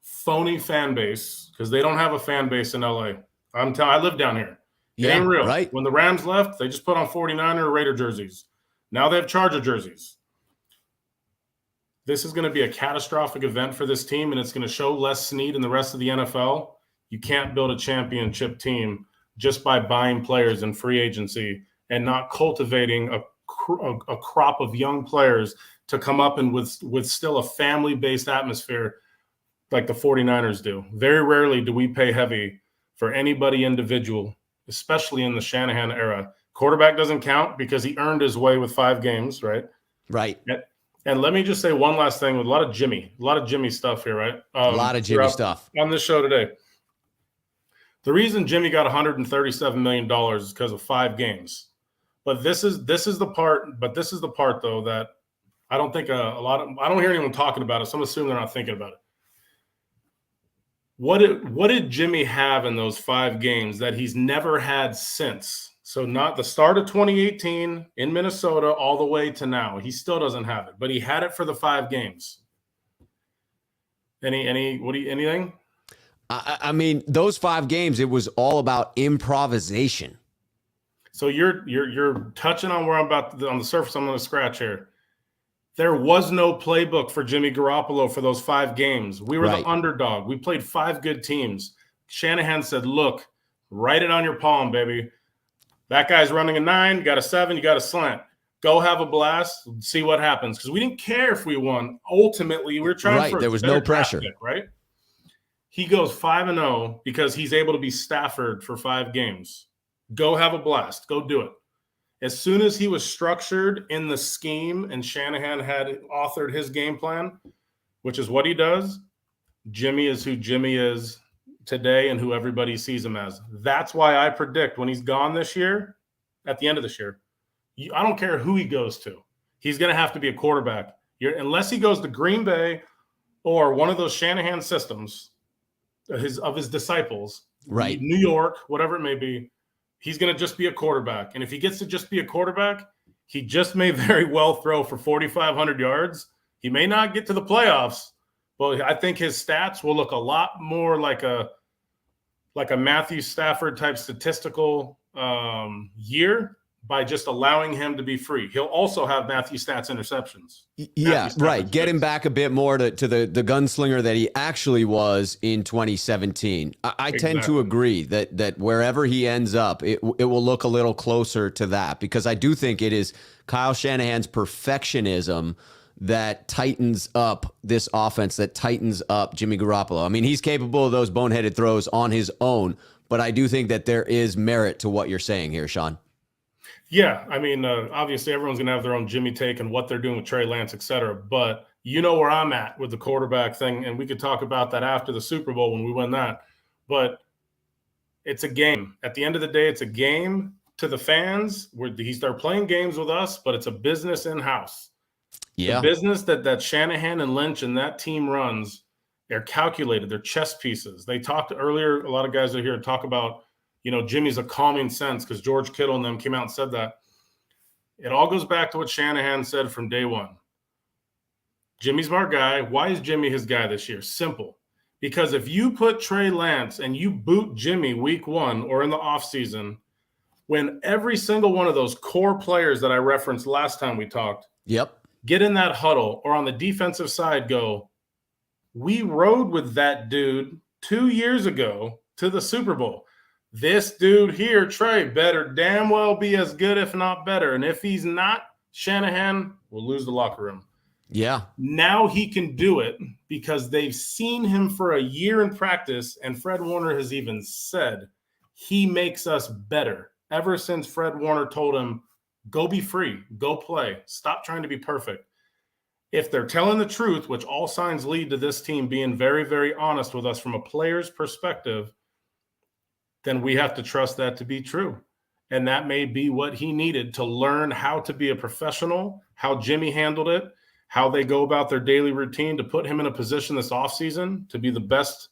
phony fan base, because they don't have a fan base in L.A., I live down here. It ain't real. Right. When the Rams left, they just put on 49er or Raider jerseys. Now they have Charger jerseys. This is going to be a catastrophic event for this team, and it's going to show Les Snead and the rest of the NFL. You can't build a championship team just by buying players in free agency and not cultivating a crop of young players to come up and with still a family-based atmosphere like the 49ers do. Very rarely do we pay heavy for anybody individual, especially in the Shanahan era. Quarterback doesn't count because he earned his way with 5 games, right? Right. And let me just say one last thing with a lot of Jimmy stuff here, right? A lot of Jimmy stuff on this show today. The reason Jimmy got $137 million is because of 5 games. But this is the part though that I don't think I don't hear anyone talking about it, so I'm assuming they're not thinking about it. What did Jimmy have in those 5 games that he's never had since? So not the start of 2018 in Minnesota all the way to now. He still doesn't have it, but he had it for the 5 games. Anything? I mean, those 5 games, it was all about improvisation. So you're touching on where on the surface I'm going to scratch here. There was no playbook for Jimmy Garoppolo for those 5 games. We were the underdog. We played 5 good teams. Shanahan said, look, write it on your palm, baby. That guy's running a 9, you got a 7, you got a slant. Go have a blast, see what happens. Because we didn't care if we won. Ultimately, we were trying for there was no pressure. Pick, right? He goes 5-0 because he's able to be Stafford for 5 games. Go have a blast. Go do it. As soon as he was structured in the scheme and Shanahan had authored his game plan, which is what he does, Jimmy is who Jimmy is today and who everybody sees him as. That's why I predict when he's gone this year, at the end of this year, I don't care who he goes to. He's going to have to be a quarterback. Unless he goes to Green Bay or one of those Shanahan systems of his disciples, right? New York, whatever it may be, he's going to just be a quarterback. And if he gets to just be a quarterback, he just may very well throw for 4,500 yards. He may not get to the playoffs, but I think his stats will look a lot more like a Matthew Stafford type statistical year by just allowing him to be free. He'll also have Matthew Stats interceptions. Yeah, right. Get him back a bit more to the gunslinger that he actually was in 2017. I tend to agree that wherever he ends up, it will look a little closer to that, because I do think it is Kyle Shanahan's perfectionism that tightens up this offense, that tightens up Jimmy Garoppolo. I mean, he's capable of those boneheaded throws on his own, but I do think that there is merit to what you're saying here, Sean. Yeah, I mean, obviously everyone's going to have their own Jimmy take and what they're doing with Trey Lance, et cetera. But you know where I'm at with the quarterback thing, and we could talk about that after the Super Bowl when we win that. But it's a game. At the end of the day, it's a game to the fans. They're playing games with us, but it's a business in-house. Yeah. The business that Shanahan and Lynch and that team runs, they're calculated. They're chess pieces. They talked earlier, a lot of guys are here to talk about, Jimmy's a calming sense because George Kittle and them came out and said that. It all goes back to what Shanahan said from day one. Jimmy's our guy. Why is Jimmy his guy this year? Simple. Because if you put Trey Lance and you boot Jimmy week one or in the offseason, when every single one of those core players that I referenced last time we talked, get in that huddle or on the defensive side go, we rode with that dude 2 years ago to the Super Bowl. This dude here, Trey, better damn well be as good, if not better. And if he's not, Shanahan will lose the locker room. Yeah. Now he can do it because they've seen him for a year in practice, and Fred Warner has even said he makes us better. Ever since Fred Warner told him, go be free, go play, stop trying to be perfect. If they're telling the truth, which all signs lead to this team being very, very honest with us from a player's perspective, then we have to trust that to be true. And that may be what he needed to learn how to be a professional, how Jimmy handled it, how they go about their daily routine to put him in a position this offseason to be the best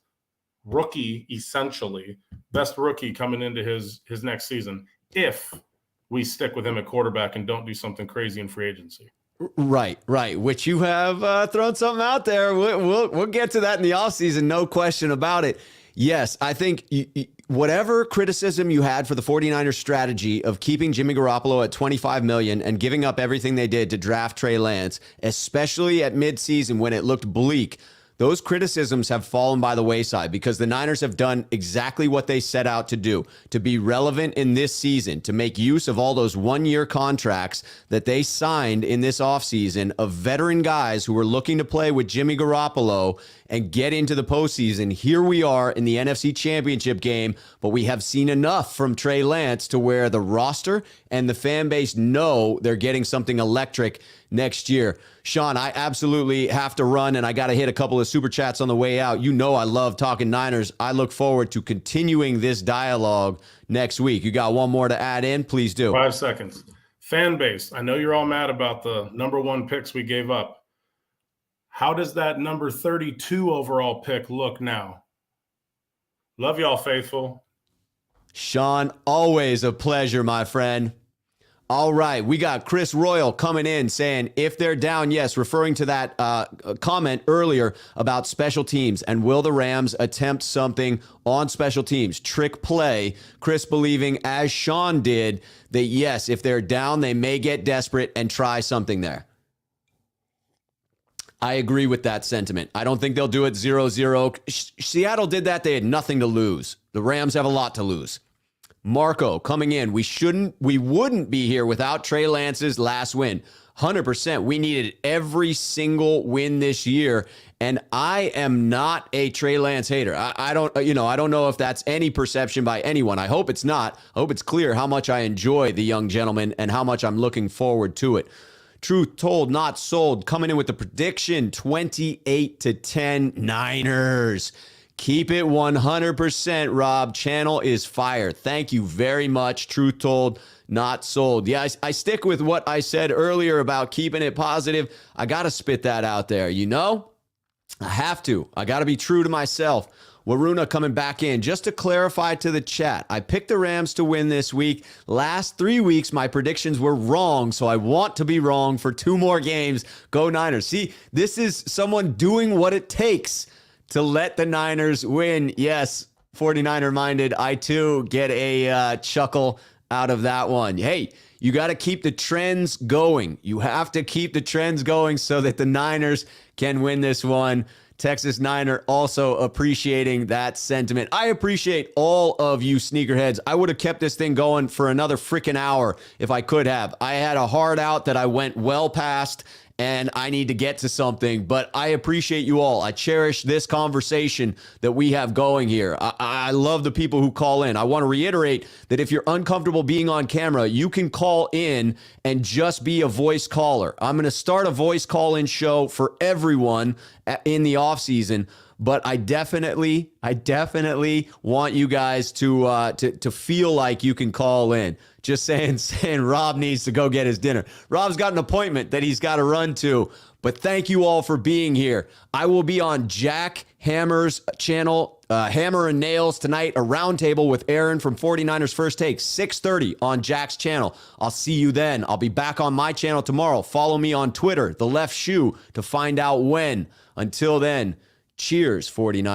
rookie, essentially, best rookie coming into his next season, if we stick with him at quarterback and don't do something crazy in free agency. Right. Which you have thrown something out there. We'll get to that in the offseason, no question about it. Yes, I think whatever criticism you had for the 49ers strategy of keeping Jimmy Garoppolo at $25 million and giving up everything they did to draft Trey Lance, especially at midseason when it looked bleak, those criticisms have fallen by the wayside because the Niners have done exactly what they set out to do, to be relevant in this season, to make use of all those one-year contracts that they signed in this offseason of veteran guys who were looking to play with Jimmy Garoppolo and get into the postseason. Here we are in the NFC Championship game, but we have seen enough from Trey Lance to where the roster and the fan base know they're getting something electric next year. Sean, I absolutely have to run, and I got to hit a couple of super chats on the way out. You know I love talking Niners. I look forward to continuing this dialogue next week. You got one more to add in? Please do. 5 seconds. Fan base, I know you're all mad about the number 1 picks we gave up. How does that number 32 overall pick look now? Love y'all, faithful. Sean, always a pleasure, my friend. All right, we got Chris Royal coming in saying, if they're down, yes, referring to that comment earlier about special teams and will the Rams attempt something on special teams, trick play. Chris believing, as Sean did, that yes, if they're down, they may get desperate and try something there. I agree with that sentiment. I don't think they'll do it 0-0. Seattle did that. They had nothing to lose. The Rams have a lot to lose. Marco coming in. We wouldn't be here without Trey Lance's last win. 100%. We needed every single win this year. And I am not a Trey Lance hater. I don't know if that's any perception by anyone. I hope it's not. I hope it's clear how much I enjoy the young gentleman and how much I'm looking forward to it. Truth told, not sold. Coming in with the prediction, 28-10 Niners. Keep it 100%, Rob. Channel is fire. Thank you very much. Truth told, not sold. Yeah, I stick with what I said earlier about keeping it positive. I got to spit that out there, you know? I have to. I got to be true to myself. Waruna coming back in. Just to clarify to the chat, I picked the Rams to win this week. Last 3 weeks, my predictions were wrong, so I want to be wrong for 2 more games. Go Niners. See, this is someone doing what it takes to let the Niners win. Yes, 49er-minded. I, too, get a chuckle out of that one. Hey, you got to keep the trends going. You have to keep the trends going so that the Niners can win this one. Texas Niner also appreciating that sentiment. I appreciate all of you sneakerheads. I would have kept this thing going for another freaking hour if I could have. I had a hard out that I went well past, and I need to get to something, but I appreciate you all. I cherish this conversation that we have going here. I love the people who call in. I want to reiterate that if you're uncomfortable being on camera, you can call in and just be a voice caller. I'm going to start a voice call-in show for everyone in the off season, but I definitely want you guys to feel like you can call in. Just saying Rob needs to go get his dinner. Rob's got an appointment that he's got to run to, but thank you all for being here. I will be on Jack Hammer's channel, Hammer and Nails tonight, a roundtable with Aaron from 49ers First Take, 6:30 on Jack's channel. I'll see you then. I'll be back on my channel tomorrow. Follow me on Twitter, The Left Shoe, to find out when. Until then, cheers, 49ers.